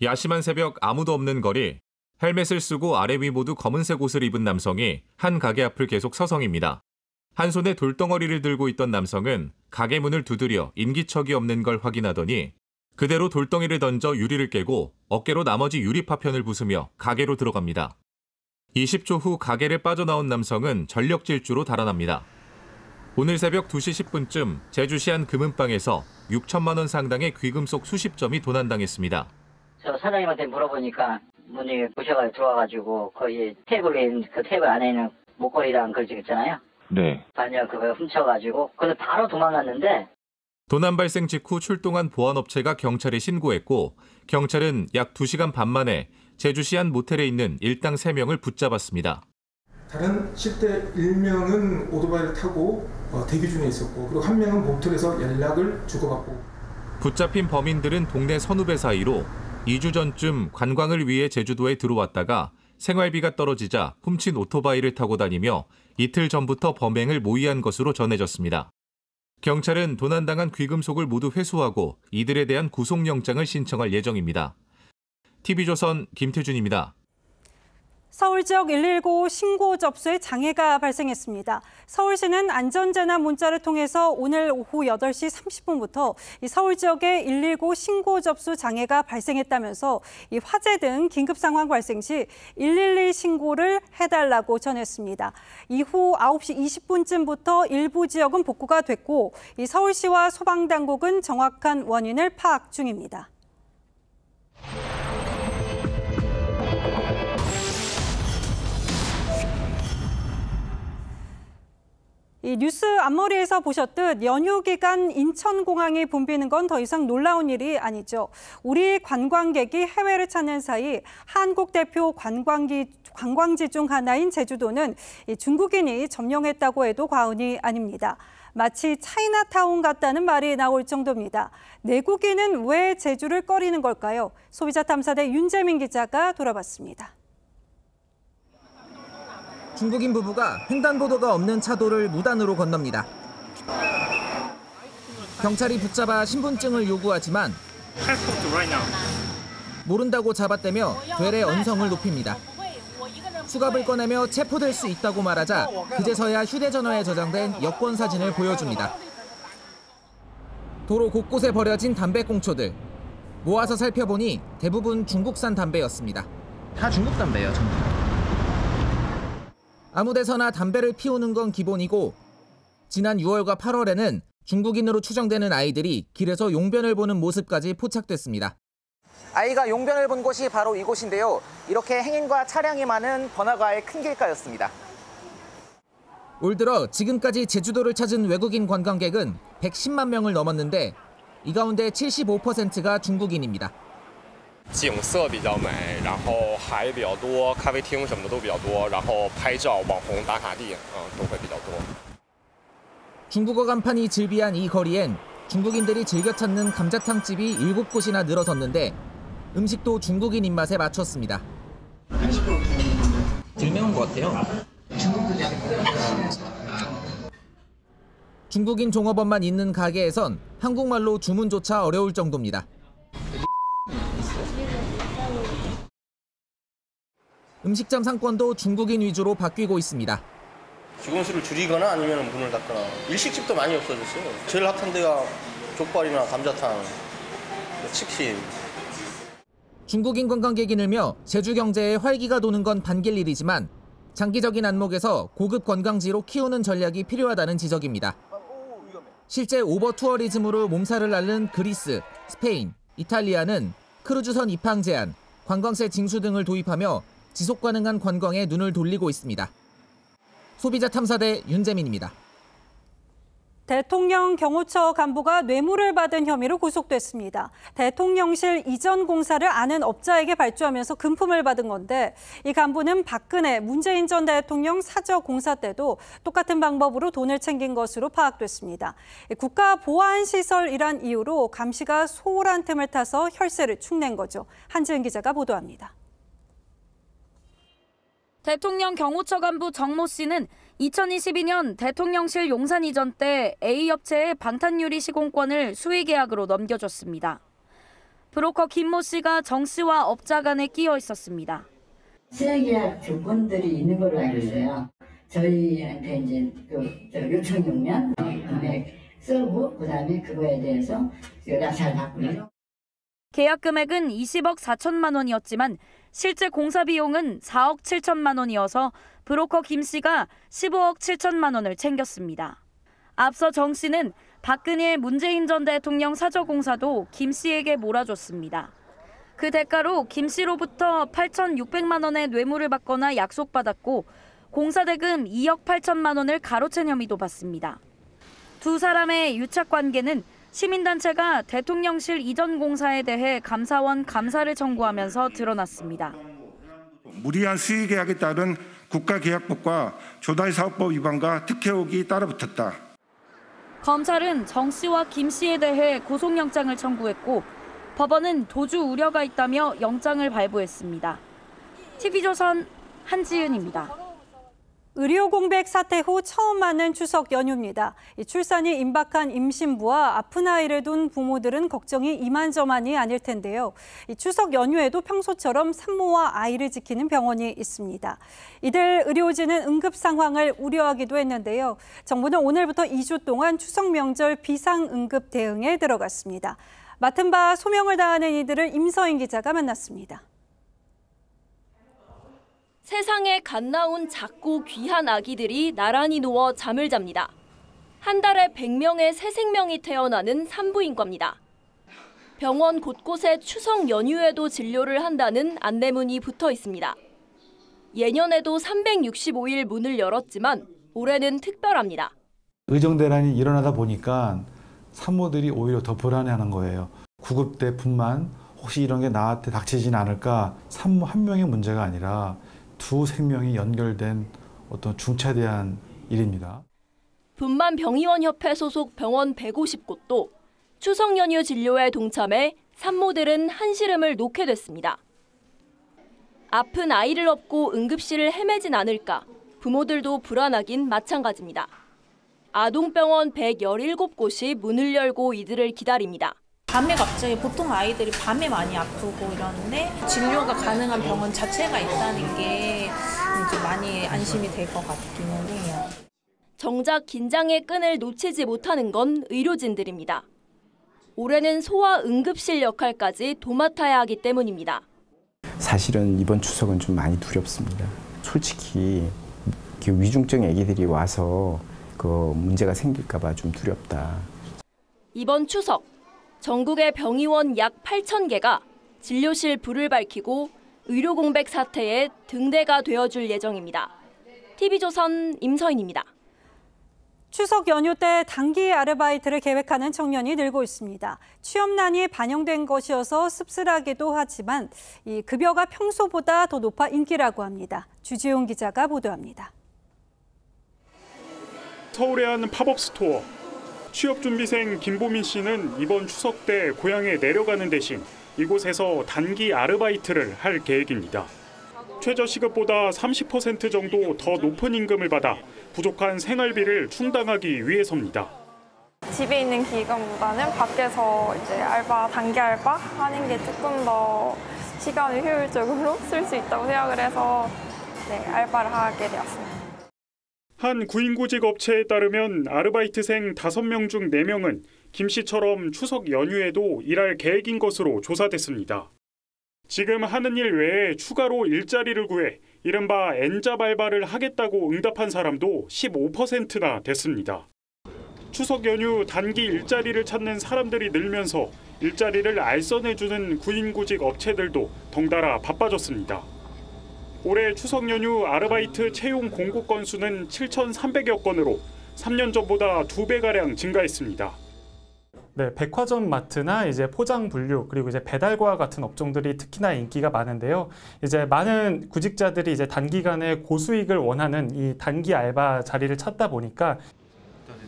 S5: 야심한 새벽 아무도 없는 거리, 헬멧을 쓰고 아래 위 모두 검은색 옷을 입은 남성이 한 가게 앞을 계속 서성입니다. 한 손에 돌덩어리를 들고 있던 남성은 가게 문을 두드려 인기척이 없는 걸 확인하더니 그대로 돌덩이를 던져 유리를 깨고 어깨로 나머지 유리 파편을 부수며 가게로 들어갑니다. 20초 후 가게를 빠져나온 남성은 전력 질주로 달아납니다. 오늘 새벽 2시 10분쯤 제주시 한 금은방에서 6천만 원 상당의 귀금속 수십 점이 도난당했습니다.
S6: 저 사장님한테 물어보니까 문이 부셔가지고 들어와가지고 거기 그 테이블 안에 있는 목걸이랑 그거 있잖아요.
S5: 네.
S6: 반려 그거 훔쳐가지고 그래서 바로 도망갔는데
S5: 도난 발생 직후 출동한 보안업체가 경찰에 신고했고 경찰은 약 2시간 반 만에 제주시 한 모텔에 있는 일당 3명을 붙잡았습니다.
S25: 다른 10대 1명은 오토바이를 타고 대기 중에 있었고 그리고 한 명은 모텔에서 연락을 주고받고
S5: 붙잡힌 범인들은 동네 선후배 사이로 2주 전쯤 관광을 위해 제주도에 들어왔다가 생활비가 떨어지자 훔친 오토바이를 타고 다니며 이틀 전부터 범행을 모의한 것으로 전해졌습니다. 경찰은 도난당한 귀금속을 모두 회수하고 이들에 대한 구속영장을 신청할 예정입니다. TV조선 김태준입니다.
S23: 서울 지역 119 신고 접수에 장애가 발생했습니다. 서울시는 안전재난 문자를 통해서 오늘 오후 8시 30분부터 이 서울 지역에 119 신고 접수 장애가 발생했다면서 이 화재 등 긴급 상황 발생 시 112 신고를 해달라고 전했습니다. 이후 9시 20분쯤부터 일부 지역은 복구가 됐고 이 서울시와 소방당국은 정확한 원인을 파악 중입니다. 이 뉴스 앞머리에서 보셨듯 연휴 기간 인천공항이 붐비는 건 더 이상 놀라운 일이 아니죠. 우리 관광객이 해외를 찾는 사이 한국 대표 관광지 중 하나인 제주도는 중국인이 점령했다고 해도 과언이 아닙니다. 마치 차이나타운 같다는 말이 나올 정도입니다. 내국인은 왜 제주를 꺼리는 걸까요? 소비자탐사대 윤재민 기자가 돌아봤습니다.
S26: 중국인 부부가 횡단보도가 없는 차도를 무단으로 건넙니다. 경찰이 붙잡아 신분증을 요구하지만 모른다고 잡아떼며 되레 언성을 높입니다. 수갑을 꺼내며 체포될 수 있다고 말하자 그제서야 휴대전화에 저장된 여권 사진을 보여줍니다. 도로 곳곳에 버려진 담배꽁초들. 모아서 살펴보니 대부분 중국산 담배였습니다. 다 중국 담배예요, 전부. 아무 데서나 담배를 피우는 건 기본이고 지난 6월과 8월에는 중국인으로 추정되는 아이들이 길에서 용변을 보는 모습까지 포착됐습니다.
S27: 아이가 용변을 본 곳이 바로 이곳인데요. 이렇게 행인과 차량이 많은 번화가의 큰 길가였습니다.
S26: 올 들어 지금까지 제주도를 찾은 외국인 관광객은 110만 명을 넘었는데 이 가운데 75%가 중국인입니다.
S28: 景色比较美，然后海比较多，咖啡厅什么的都比较多，然后拍照、网红打卡地都会比较多。
S26: 중국어 간판이 즐비한 이 거리엔 중국인들이 즐겨 찾는 감자탕집이 7곳이나 늘어섰는데 음식도 중국인 입맛에 맞췄습니다.
S27: 덜 매운 것 같아요.
S26: 중국인 종업원만 있는 가게에선 한국말로 주문조차 어려울 정도입니다. 음식점 상권도 중국인 위주로 바뀌고 있습니다.
S4: 직원 수를 줄이거나 아니면 문을 닫거나 일식집도 많이 없어졌어요. 제일 핫한 데가 족발이나 감자탕, 치킨.
S26: 중국인 관광객이 늘며 제주 경제에 활기가 도는 건 반길 일이지만 장기적인 안목에서 고급 관광지로 키우는 전략이 필요하다는 지적입니다. 실제 오버 투어리즘으로 몸살을 앓는 그리스, 스페인, 이탈리아는 크루즈선 입항 제한, 관광세 징수 등을 도입하며 지속 가능한 관광에 눈을 돌리고 있습니다. 소비자 탐사대 윤재민입니다.
S23: 대통령 경호처 간부가 뇌물을 받은 혐의로 구속됐습니다. 대통령실 이전 공사를 아는 업자에게 발주하면서 금품을 받은 건데 이 간부는 박근혜, 문재인 전 대통령 사저 공사 때도 똑같은 방법으로 돈을 챙긴 것으로 파악됐습니다. 국가보안시설이란 이유로 감시가 소홀한 틈을 타서 혈세를 축낸 거죠. 한지은 기자가 보도합니다.
S7: 대통령 경호처 간부 정모 씨는 2022년 대통령실 용산 이전 때 A업체에 방탄유리 시공권을 수의계약으로 넘겨줬습니다. 브로커 김모 씨가 정 씨와 업자 간에 끼어 있었습니다.
S9: 수의계약 조건들이 있는 걸로 알고 있어요. 저희한테 이제 요청이 오면 금액 쓰고 그다음에 그거에 대해서 잘 받고요.
S7: 계약 금액은 20억 4천만 원이었지만 실제 공사 비용은 4억 7천만 원이어서 브로커 김 씨가 15억 7천만 원을 챙겼습니다. 앞서 정 씨는 박근혜, 문재인 전 대통령 사저 공사도 김 씨에게 몰아줬습니다. 그 대가로 김 씨로부터 8,600만 원의 뇌물을 받거나 약속받았고 공사 대금 2억 8천만 원을 가로챈 혐의도 받습니다. 두 사람의 유착 관계는 시민단체가 대통령실 이전 공사에 대해 감사원 감사를 청구하면서 드러났습니다.
S11: 무리한 수의 계약에 따른 국가계약법과 조달사업법 위반과 특혜혹이 따라붙었다.
S7: 검찰은 정 씨와 김 씨에 대해 구속영장을 청구했고 법원은 도주 우려가 있다며 영장을 발부했습니다. TV조선 한지은입니다.
S23: 의료 공백 사태 후 처음 맞는 추석 연휴입니다. 출산이 임박한 임신부와 아픈 아이를 둔 부모들은 걱정이 이만저만이 아닐 텐데요. 추석 연휴에도 평소처럼 산모와 아이를 지키는 병원이 있습니다. 이들 의료진은 응급 상황을 우려하기도 했는데요. 정부는 오늘부터 2주 동안 추석 명절 비상응급 대응에 들어갔습니다. 맡은 바 소명을 다하는 이들을 임서인 기자가 만났습니다.
S12: 세상에 갓 나온 작고 귀한 아기들이 나란히 누워 잠을 잡니다. 한 달에 100명의 새 생명이 태어나는 산부인과입니다. 병원 곳곳에 추석 연휴에도 진료를 한다는 안내문이 붙어 있습니다. 예년에도 365일 문을 열었지만 올해는 특별합니다.
S13: 의정대란이 일어나다 보니까 산모들이 오히려 더 불안해하는 거예요. 구급대뿐만 혹시 이런 게 나한테 닥치진 않을까. 산모 한 명의 문제가 아니라 두 생명이 연결된 어떤 중차대한 일입니다.
S12: 분만병의원협회 소속 병원 150곳도 추석 연휴 진료에 동참해 산모들은 한시름을 놓게 됐습니다. 아픈 아이를 업고 응급실을 헤매진 않을까 부모들도 불안하긴 마찬가지입니다. 아동병원 117곳이 문을 열고 이들을 기다립니다.
S15: 밤에 갑자기 보통 아이들이 밤에 많이 아프고 이러는데 진료가 가능한 병원 자체가 있다는 게 좀 많이 안심이 될 것 같기는 해요.
S12: 정작 긴장의 끈을 놓치지 못하는 건 의료진들입니다. 올해는 소아 응급실 역할까지 도맡아야 하기 때문입니다.
S16: 사실은 이번 추석은 좀 많이 두렵습니다. 솔직히 위중증 아기들이 와서 그 문제가 생길까 봐 좀 두렵다.
S12: 이번 추석 전국의 병의원 약 8,000개가 진료실 불을 밝히고 의료 공백 사태의 등대가 되어줄 예정입니다. TV조선 임서인입니다.
S23: 추석 연휴 때 단기 아르바이트를 계획하는 청년이 늘고 있습니다. 취업난이 반영된 것이어서 씁쓸하기도 하지만 이 급여가 평소보다 더 높아 인기라고 합니다. 주지용 기자가 보도합니다.
S29: 서울의 한 팝업 스토어. 취업준비생 김보민 씨는 이번 추석 때 고향에 내려가는 대신 이곳에서 단기 아르바이트를 할 계획입니다. 최저시급보다 30% 정도 더 높은 임금을 받아 부족한 생활비를 충당하기 위해서입니다.
S1: 집에 있는 기간보다는 밖에서 이제 단기 알바 하는 게 조금 더 시간을 효율적으로 쓸 수 있다고 생각을 해서 알바를 하게 되었습니다.
S29: 한 구인구직 업체에 따르면 아르바이트생 5명 중 4명은 김 씨처럼 추석 연휴에도 일할 계획인 것으로 조사됐습니다. 지금 하는 일 외에 추가로 일자리를 구해 이른바 N잡 알바를 하겠다고 응답한 사람도 15%나 됐습니다. 추석 연휴 단기 일자리를 찾는 사람들이 늘면서 일자리를 알선해주는 구인구직 업체들도 덩달아 바빠졌습니다. 올해 추석 연휴 아르바이트 채용 공고 건수는 7,300여 건으로 3년 전보다 2배가량 증가했습니다.
S8: 네, 백화점 마트나 이제 포장 분류 그리고 이제 배달과 같은 업종들이 특히나 인기가 많은데요. 이제 많은 구직자들이 이제 단기간에 고수익을 원하는 이 단기 알바 자리를 찾다 보니까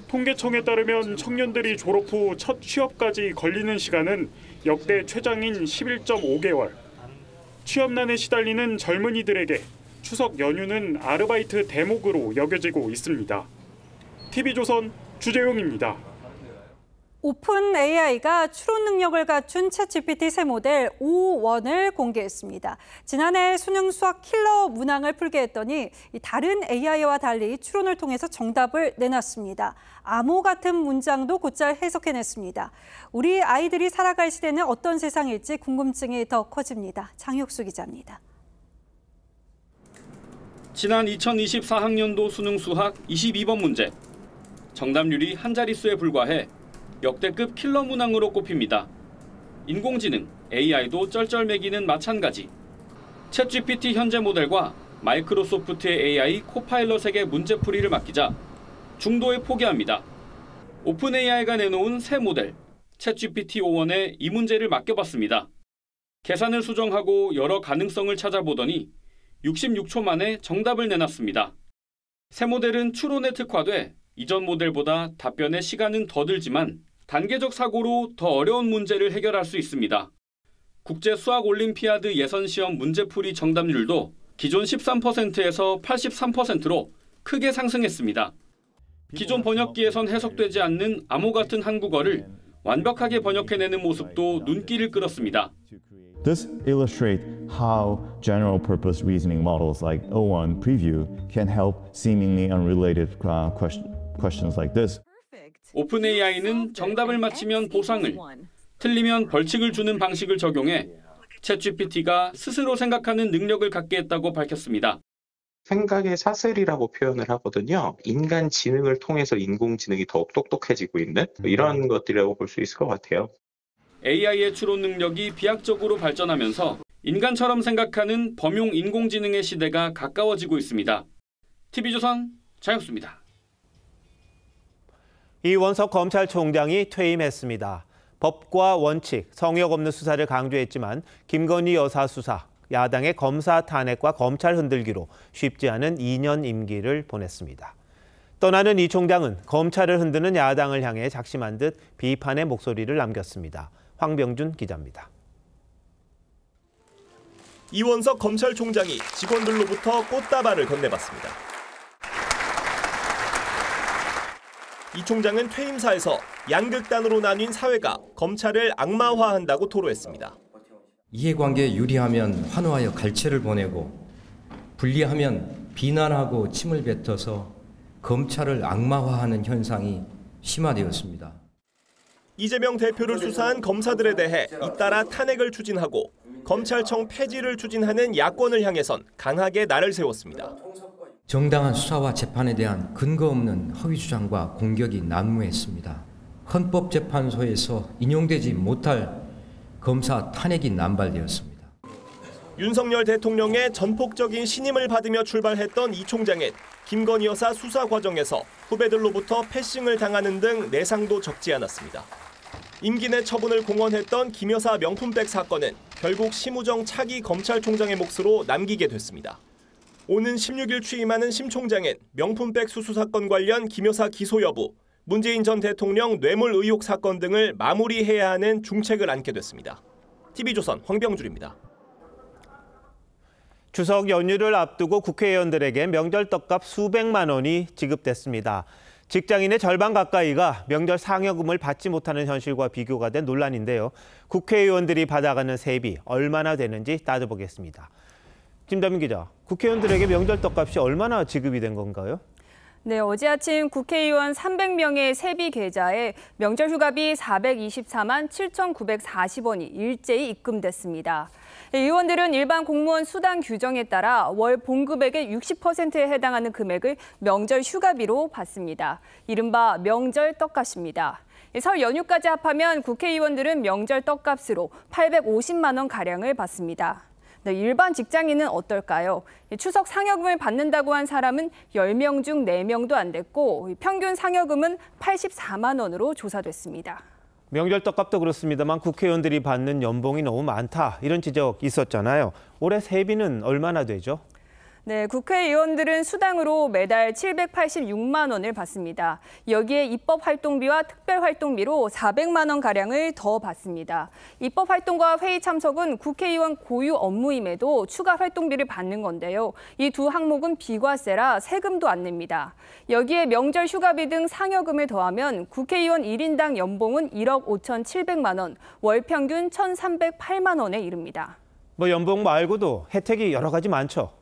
S29: 통계청에 따르면 청년들이 졸업 후 첫 취업까지 걸리는 시간은 역대 최장인 11.5개월. 취업난에 시달리는 젊은이들에게 추석 연휴는 아르바이트 대목으로 여겨지고 있습니다. TV조선 주재용입니다.
S23: 오픈 AI가 추론 능력을 갖춘 챗GPT 새 모델 O1을 공개했습니다. 지난해 수능 수학 킬러 문항을 풀게 했더니 다른 AI와 달리 추론을 통해서 정답을 내놨습니다. 암호 같은 문장도 곧잘 해석해냈습니다. 우리 아이들이 살아갈 시대는 어떤 세상일지 궁금증이 더 커집니다. 장혁수 기자입니다.
S10: 지난 2024학년도 수능 수학 22번 문제. 정답률이 한 자릿수에 불과해 역대급 킬러 문항으로 꼽힙니다. 인공지능, AI도 쩔쩔매기는 마찬가지. 챗GPT 현재 모델과 마이크로소프트의 AI 코파일럿에게 문제풀이를 맡기자 중도에 포기합니다. 오픈 AI가 내놓은 새 모델, 챗GPT O1에 이 문제를 맡겨봤습니다. 계산을 수정하고 여러 가능성을 찾아보더니 66초 만에 정답을 내놨습니다. 새 모델은 추론에 특화돼 이전 모델보다 답변에 시간은 더 들지만 단계적 사고로 더 어려운 문제를 해결할 수 있습니다. 국제수학올림피아드 예선시험 문제풀이 정답률도 기존 13%에서 83%로 크게 상승했습니다. 기존 번역기에선 해석되지 않는 암호 같은 한국어를 완벽하게 번역해내는 모습도 눈길을 끌었습니다.
S17: This illustrates how general-purpose reasoning models like O1 Preview can help seemingly unrelated questions like this.
S10: 오픈 AI는 정답을 맞히면 보상을, 틀리면 벌칙을 주는 방식을 적용해 챗GPT가 스스로 생각하는 능력을 갖게 했다고 밝혔습니다.
S18: 생각의 사슬이라고 표현을 하거든요. 인간 지능을 통해서 인공지능이 더욱 똑똑해지고 있는 이런 것들이라고 볼 수 있을 것 같아요.
S10: AI의 추론 능력이 비약적으로 발전하면서 인간처럼 생각하는 범용 인공지능의 시대가 가까워지고 있습니다. TV조선 장혁수입니다.
S19: 이원석 검찰총장이 퇴임했습니다. 법과 원칙, 성역 없는 수사를 강조했지만 김건희 여사 수사, 야당의 검사 탄핵과 검찰 흔들기로 쉽지 않은 2년 임기를 보냈습니다. 떠나는 이 총장은 검찰을 흔드는 야당을 향해 작심한 듯 비판의 목소리를 남겼습니다. 황병준 기자입니다.
S20: 이원석 검찰총장이 직원들로부터 꽃다발을 건네받습니다. 이 총장은 퇴임사에서 양극단으로 나뉜 사회가 검찰을 악마화한다고 토로했습니다.
S21: 이해관계에 유리하면 환호하여 갈채를 보내고 불리하면 비난하고 침을 뱉어서 검찰을 악마화하는 현상이 심화되었습니다.
S20: 이재명 대표를 수사한 검사들에 대해 잇따라 탄핵을 추진하고 검찰청 폐지를 추진하는 야권을 향해선 강하게 날을 세웠습니다.
S21: 정당한 수사와 재판에 대한 근거 없는 허위 주장과 공격이 난무했습니다. 헌법재판소에서 인용되지 못할 검사 탄핵이 남발되었습니다.
S20: 윤석열 대통령의 전폭적인 신임을 받으며 출발했던 이 총장은 김건희 여사 수사 과정에서 후배들로부터 패싱을 당하는 등 내상도 적지 않았습니다. 임기 내 처분을 공언했던 김 여사 명품백 사건은 결국 심우정 차기 검찰총장의 몫으로 남기게 됐습니다. 오는 16일 취임하는 심 총장은 명품백 수수 사건 관련 김 여사 기소 여부, 문재인 전 대통령 뇌물 의혹 사건 등을 마무리해야 하는 중책을 안게 됐습니다. TV조선 황병준입니다.
S19: 추석 연휴를 앞두고 국회의원들에게 명절 떡값 수백만 원이 지급됐습니다. 직장인의 절반 가까이가 명절 상여금을 받지 못하는 현실과 비교가 된 논란인데요. 국회의원들이 받아가는 세비 얼마나 되는지 따져보겠습니다. 김다민 기자, 국회의원들에게 명절 떡값이 얼마나 지급이 된 건가요?
S2: 네, 어제 아침 국회의원 300명의 세비 계좌에 명절 휴가비 424만 7,940원이 일제히 입금됐습니다. 의원들은 일반 공무원 수당 규정에 따라 월 봉급액의 60%에 해당하는 금액을 명절 휴가비로 받습니다. 이른바 명절 떡값입니다. 설 연휴까지 합하면 국회의원들은 명절 떡값으로 850만 원 가량을 받습니다. 네, 일반 직장인은 어떨까요? 추석 상여금을 받는다고 한 사람은 10명 중 4명도 안 됐고 평균 상여금은 84만 원으로 조사됐습니다.
S19: 명절 떡값도 그렇습니다만 국회의원들이 받는 연봉이 너무 많다, 이런 지적 있었잖아요. 올해 세비는 얼마나 되죠?
S2: 네, 국회의원들은 수당으로 매달 786만 원을 받습니다. 여기에 입법활동비와 특별활동비로 400만 원가량을 더 받습니다. 입법활동과 회의 참석은 국회의원 고유 업무임에도 추가 활동비를 받는 건데요. 이 두 항목은 비과세라 세금도 안 냅니다. 여기에 명절 휴가비 등 상여금을 더하면 국회의원 1인당 연봉은 1억 5,700만 원, 월 평균 1,308만 원에 이릅니다.
S19: 뭐 연봉 말고도 혜택이 여러 가지 많죠?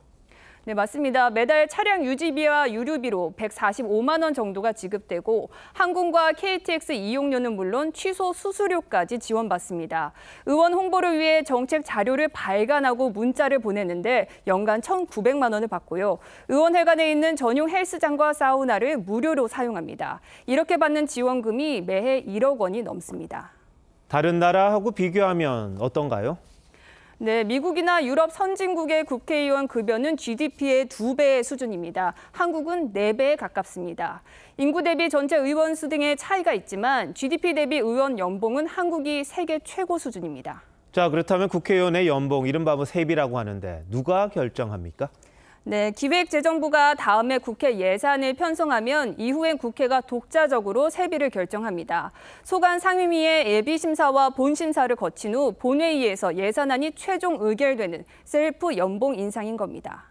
S2: 네, 맞습니다. 매달 차량 유지비와 유류비로 145만 원 정도가 지급되고 항공과 KTX 이용료는 물론 취소 수수료까지 지원받습니다. 의원 홍보를 위해 정책 자료를 발간하고 문자를 보내는데 연간 1,900만 원을 받고요. 의원회관에 있는 전용 헬스장과 사우나를 무료로 사용합니다. 이렇게 받는 지원금이 매해 1억 원이 넘습니다.
S19: 다른 나라하고 비교하면 어떤가요?
S2: 네, 미국이나 유럽 선진국의 국회의원 급여는 GDP의 2배의 수준입니다. 한국은 4배에 가깝습니다. 인구 대비 전체 의원 수 등의 차이가 있지만 GDP 대비 의원 연봉은 한국이 세계 최고 수준입니다.
S19: 자, 그렇다면 국회의원의 연봉, 이른바 세비라고 하는데 누가 결정합니까?
S2: 네, 기획재정부가 다음에 국회 예산을 편성하면 이후엔 국회가 독자적으로 세비를 결정합니다. 소관 상임위의 예비심사와 본심사를 거친 후 본회의에서 예산안이 최종 의결되는 셀프 연봉 인상인 겁니다.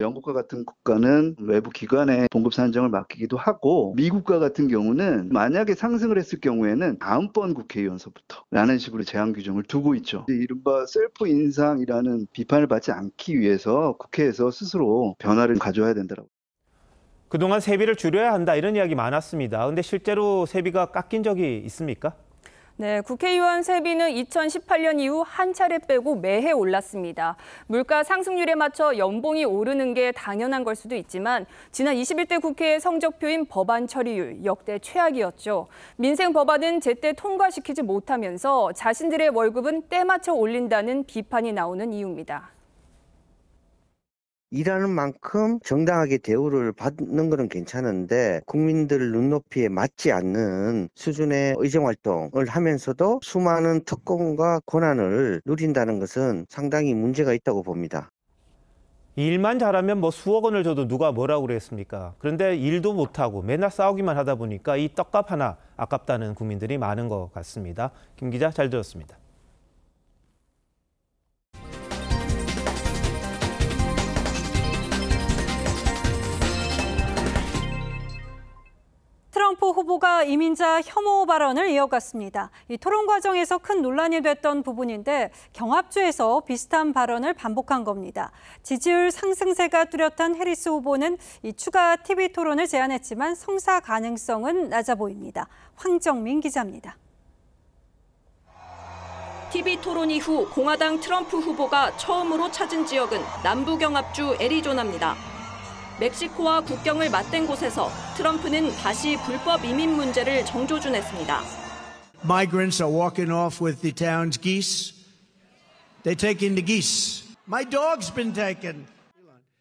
S3: 영국과 같은 국가는 외부 기관에 봉급 산정을 맡기기도 하고 미국과 같은 경우는 만약에 상승을 했을 경우에는 다음번 국회의원서부터라는 식으로 제한 규정을 두고 있죠. 이른바 셀프 인상이라는 비판을 받지 않기 위해서 국회에서 스스로 변화를 가져야 된다고.
S19: 그동안 세비를 줄여야 한다, 이런 이야기 많았습니다. 그런데 실제로 세비가 깎인 적이 있습니까?
S2: 네, 국회의원 세비는 2018년 이후 한 차례 빼고 매해 올랐습니다. 물가 상승률에 맞춰 연봉이 오르는 게 당연한 걸 수도 있지만 지난 21대 국회의 성적표인 법안 처리율 역대 최악이었죠. 민생 법안은 제때 통과시키지 못하면서 자신들의 월급은 때맞춰 올린다는 비판이 나오는 이유입니다.
S5: 일하는 만큼 정당하게 대우를 받는 것은 괜찮은데 국민들 눈높이에 맞지 않는 수준의 의정활동을 하면서도 수많은 특권과 권한을 누린다는 것은 상당히 문제가 있다고 봅니다.
S19: 일만 잘하면 수억 원을 줘도 누가 뭐라고 그랬습니까? 그런데 일도 못하고 맨날 싸우기만 하다 보니까 이 떡값 하나 아깝다는 국민들이 많은 것 같습니다. 김 기자, 잘 들었습니다.
S23: 트럼프 후보가 이민자 혐오 발언을 이어갔습니다. 이 토론 과정에서 큰 논란이 됐던 부분인데 경합주에서 비슷한 발언을 반복한 겁니다. 지지율 상승세가 뚜렷한 해리스 후보는 이 추가 TV 토론을 제안했지만 성사 가능성은 낮아 보입니다. 황정민 기자입니다.
S12: TV 토론 이후 공화당 트럼프 후보가 처음으로 찾은 지역은 남부경합주 애리조나입니다. 멕시코와 국경을 맞댄 곳에서 트럼프는 다시 불법 이민 문제를 정조준했습니다.
S6: Migrants are walking off with the town's geese. They're taking the geese. My dog's been taken.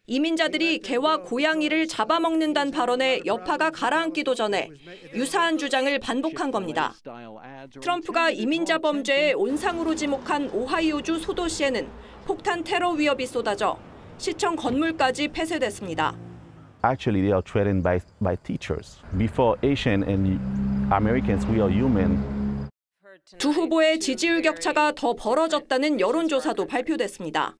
S12: 이민자들이 개와 고양이를 잡아먹는다는 발언에 여파가 가라앉기도 전에 유사한 주장을 반복한 겁니다. 트럼프가 이민자 범죄의 온상으로 지목한 오하이오주 소도시에는 폭탄 테러 위협이 쏟아져 시청 건물까지 폐쇄됐습니다.
S14: Actually, they are threatened by teachers. Before Asian and Americans, we are human.
S12: 두 후보의 지지율 격차가 더 벌어졌다는 여론조사도 발표됐습니다.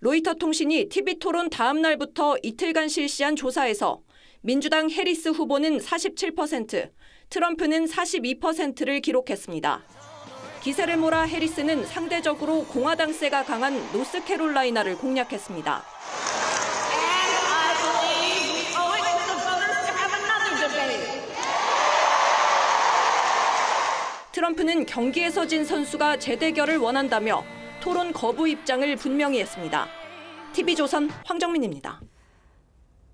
S12: 로이터 통신이 TV 토론 다음 날부터 이틀간 실시한 조사에서
S4: 민주당 해리스 후보는 47%, 트럼프는 42%를 기록했습니다. 기세를 몰아 해리스는 상대적으로 공화당세가 강한 노스캐롤라이나를 공략했습니다. 트럼프는 경기에서 진 선수가 재대결을 원한다며 토론 거부 입장을 분명히 했습니다. TV조선 황정민입니다.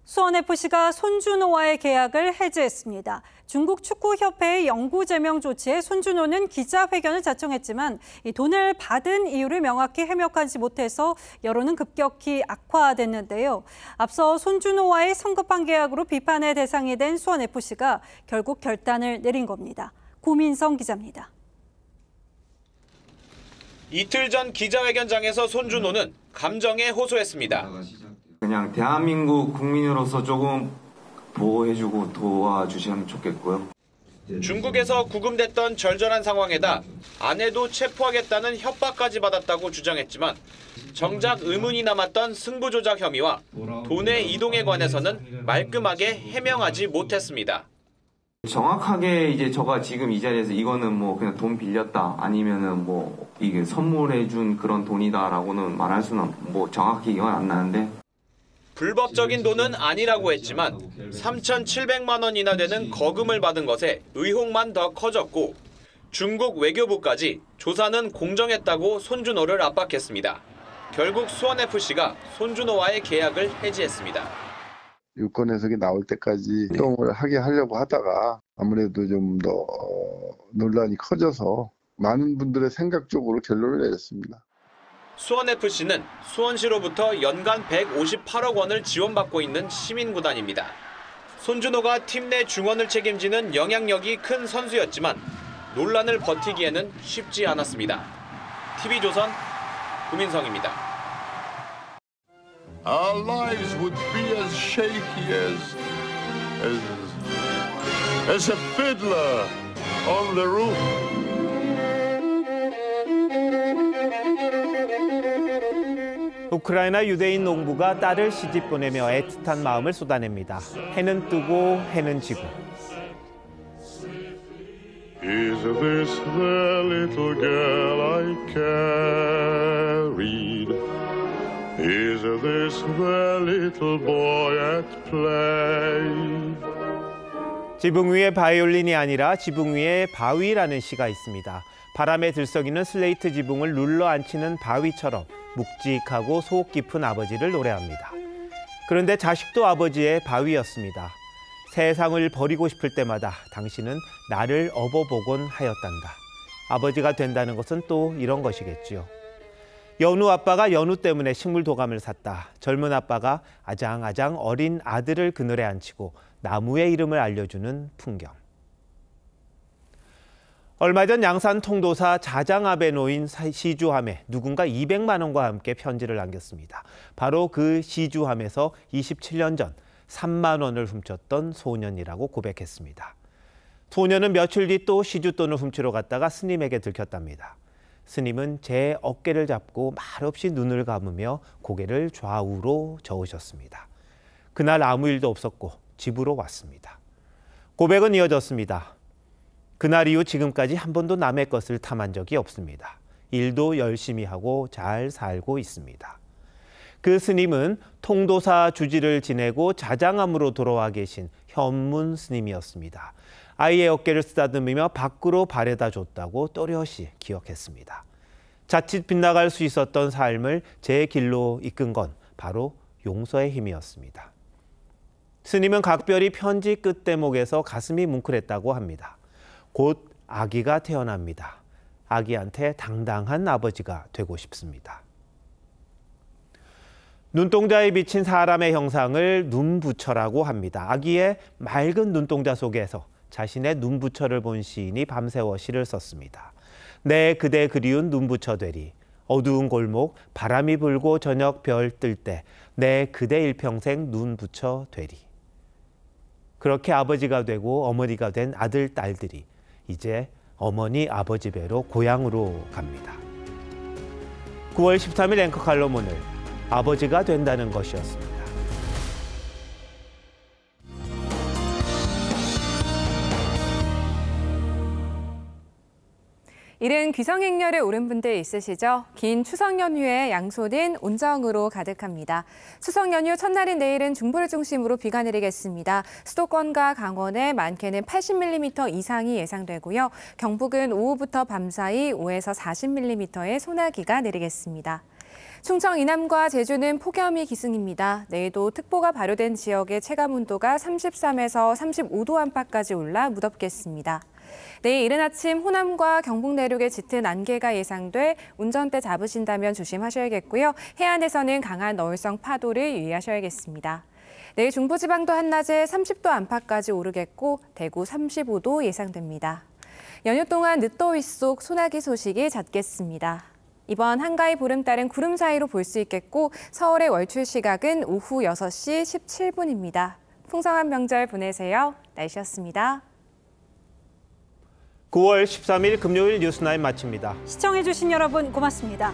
S23: 수원FC가 손준호와의 계약을 해지했습니다. 중국 축구협회의 영구 제명 조치에 손준호는 기자회견을 자청했지만 이 돈을 받은 이유를 명확히 해명하지 못해서 여론은 급격히 악화됐는데요. 앞서 손준호와의 성급한 계약으로 비판의 대상이 된 수원FC가 결국 결단을 내린 겁니다. 고민성 기자입니다.
S9: 이틀 전 기자회견장에서 손준호는 감정에 호소했습니다.
S11: 그냥 대한민국 국민으로서 조금 보호해주고 도와주시면 좋겠고요.
S9: 중국에서 구금됐던 절절한 상황에다 아내도 체포하겠다는 협박까지 받았다고 주장했지만 정작 의문이 남았던 승부 조작 혐의와 돈의 이동에 관해서는 말끔하게 해명하지 못했습니다.
S11: 정확하게 이제 저가 지금 이 자리에서 이거는 뭐 그냥 돈 빌렸다 아니면은 뭐 이게 선물해준 그런 돈이다라고는 말할 수는 뭐 정확히 이건 안 나는데.
S9: 불법적인 돈은 아니라고 했지만 3,700만 원이나 되는 거금을 받은 것에 의혹만 더 커졌고 중국 외교부까지 조사는 공정했다고 손준호를 압박했습니다. 결국 수원FC가 손준호와의 계약을 해지했습니다.
S22: 유권 해석이 나올 때까지 활동을 하게 하려고 하다가 아무래도 좀 더 논란이 커져서 많은 분들의 생각적으로 결론을 내렸습니다.
S9: 수원FC는 수원시로부터 연간 158억 원을 지원받고 있는 시민구단입니다. 손준호가 팀 내 중원을 책임지는 영향력이 큰 선수였지만 논란을 버티기에는 쉽지 않았습니다. TV조선 구민성입니다.
S24: Our lives would be as shaky as a fiddler on the roof.
S19: 우크라이나 유대인 농부가 딸을 시집 보내며 애틋한 마음을 쏟아냅니다. 해는 뜨고 해는 지고.
S24: Is this the little girl I carried? Is this the little boy at play?
S19: 지붕 위에 바이올린이 아니라 지붕 위에 바위라는 시가 있습니다. 바람에 들썩이는 슬레이트 지붕을 눌러 앉히는 바위처럼 묵직하고 속 깊은 아버지를 노래합니다. 그런데 자식도 아버지의 바위였습니다. 세상을 버리고 싶을 때마다 당신은 나를 업어보곤 하였단다. 아버지가 된다는 것은 또 이런 것이겠지요. 연우 아빠가 연우 때문에 식물 도감을 샀다. 젊은 아빠가 아장아장 어린 아들을 그늘에 앉히고 나무의 이름을 알려주는 풍경. 얼마 전 양산 통도사 자장 앞에 놓인 시주함에 누군가 200만 원과 함께 편지를 남겼습니다. 바로 그 시주함에서 27년 전 3만 원을 훔쳤던 소년이라고 고백했습니다. 소년은 며칠 뒤 또 시주돈을 훔치러 갔다가 스님에게 들켰답니다. 스님은 제 어깨를 잡고 말없이 눈을 감으며 고개를 좌우로 저으셨습니다. 그날 아무 일도 없었고 집으로 왔습니다. 고백은 이어졌습니다. 그날 이후 지금까지 한 번도 남의 것을 탐한 적이 없습니다. 일도 열심히 하고 잘 살고 있습니다. 그 스님은 통도사 주지를 지내고 자장암으로 돌아와 계신 현문 스님이었습니다. 아이의 어깨를 쓰다듬으며 밖으로 바래다 줬다고 또렷이 기억했습니다. 자칫 빗나갈 수 있었던 삶을 제 길로 이끈 건 바로 용서의 힘이었습니다. 스님은 각별히 편지 끝대목에서 가슴이 뭉클했다고 합니다. 곧 아기가 태어납니다. 아기한테 당당한 아버지가 되고 싶습니다. 눈동자에 비친 사람의 형상을 눈부처라고 합니다. 아기의 맑은 눈동자 속에서 자신의 눈부처를 본 시인이 밤새워 시를 썼습니다. 내 그대 그리운 눈부처 되리. 어두운 골목 바람이 불고 저녁 별 뜰 때 내 그대 일평생 눈부처 되리. 그렇게 아버지가 되고 어머니가 된 아들, 딸들이 이제 어머니, 아버지 배로 고향으로 갑니다. 9월 13일 앵커 칼럼 오늘 아버지가 된다는 것이었습니다.
S2: 이른 귀성행렬에 오른 분들 있으시죠? 긴 추석 연휴에 양손은 온정으로 가득합니다. 추석 연휴 첫날인 내일은 중부를 중심으로 비가 내리겠습니다. 수도권과 강원에 많게는 80mm 이상이 예상되고요. 경북은 오후부터 밤사이 5에서 40mm의 소나기가 내리겠습니다. 충청 이남과 제주는 폭염이 기승입니다. 내일도 특보가 발효된 지역의 체감온도가 33에서 35도 안팎까지 올라 무덥겠습니다. 내일 이른 아침 호남과 경북 내륙에 짙은 안개가 예상돼 운전대 잡으신다면 조심하셔야겠고요. 해안에서는 강한 너울성 파도를 유의하셔야겠습니다. 내일 중부지방도 한낮에 30도 안팎까지 오르겠고 대구 35도 예상됩니다. 연휴 동안 늦더위 속 소나기 소식이 잦겠습니다. 이번 한가위 보름달은 구름 사이로 볼 수 있겠고 서울의 월출 시각은 오후 6시 17분입니다. 풍성한 명절 보내세요. 날씨였습니다.
S19: 9월 13일 금요일 뉴스9 마칩니다.
S23: 시청해주신 여러분 고맙습니다.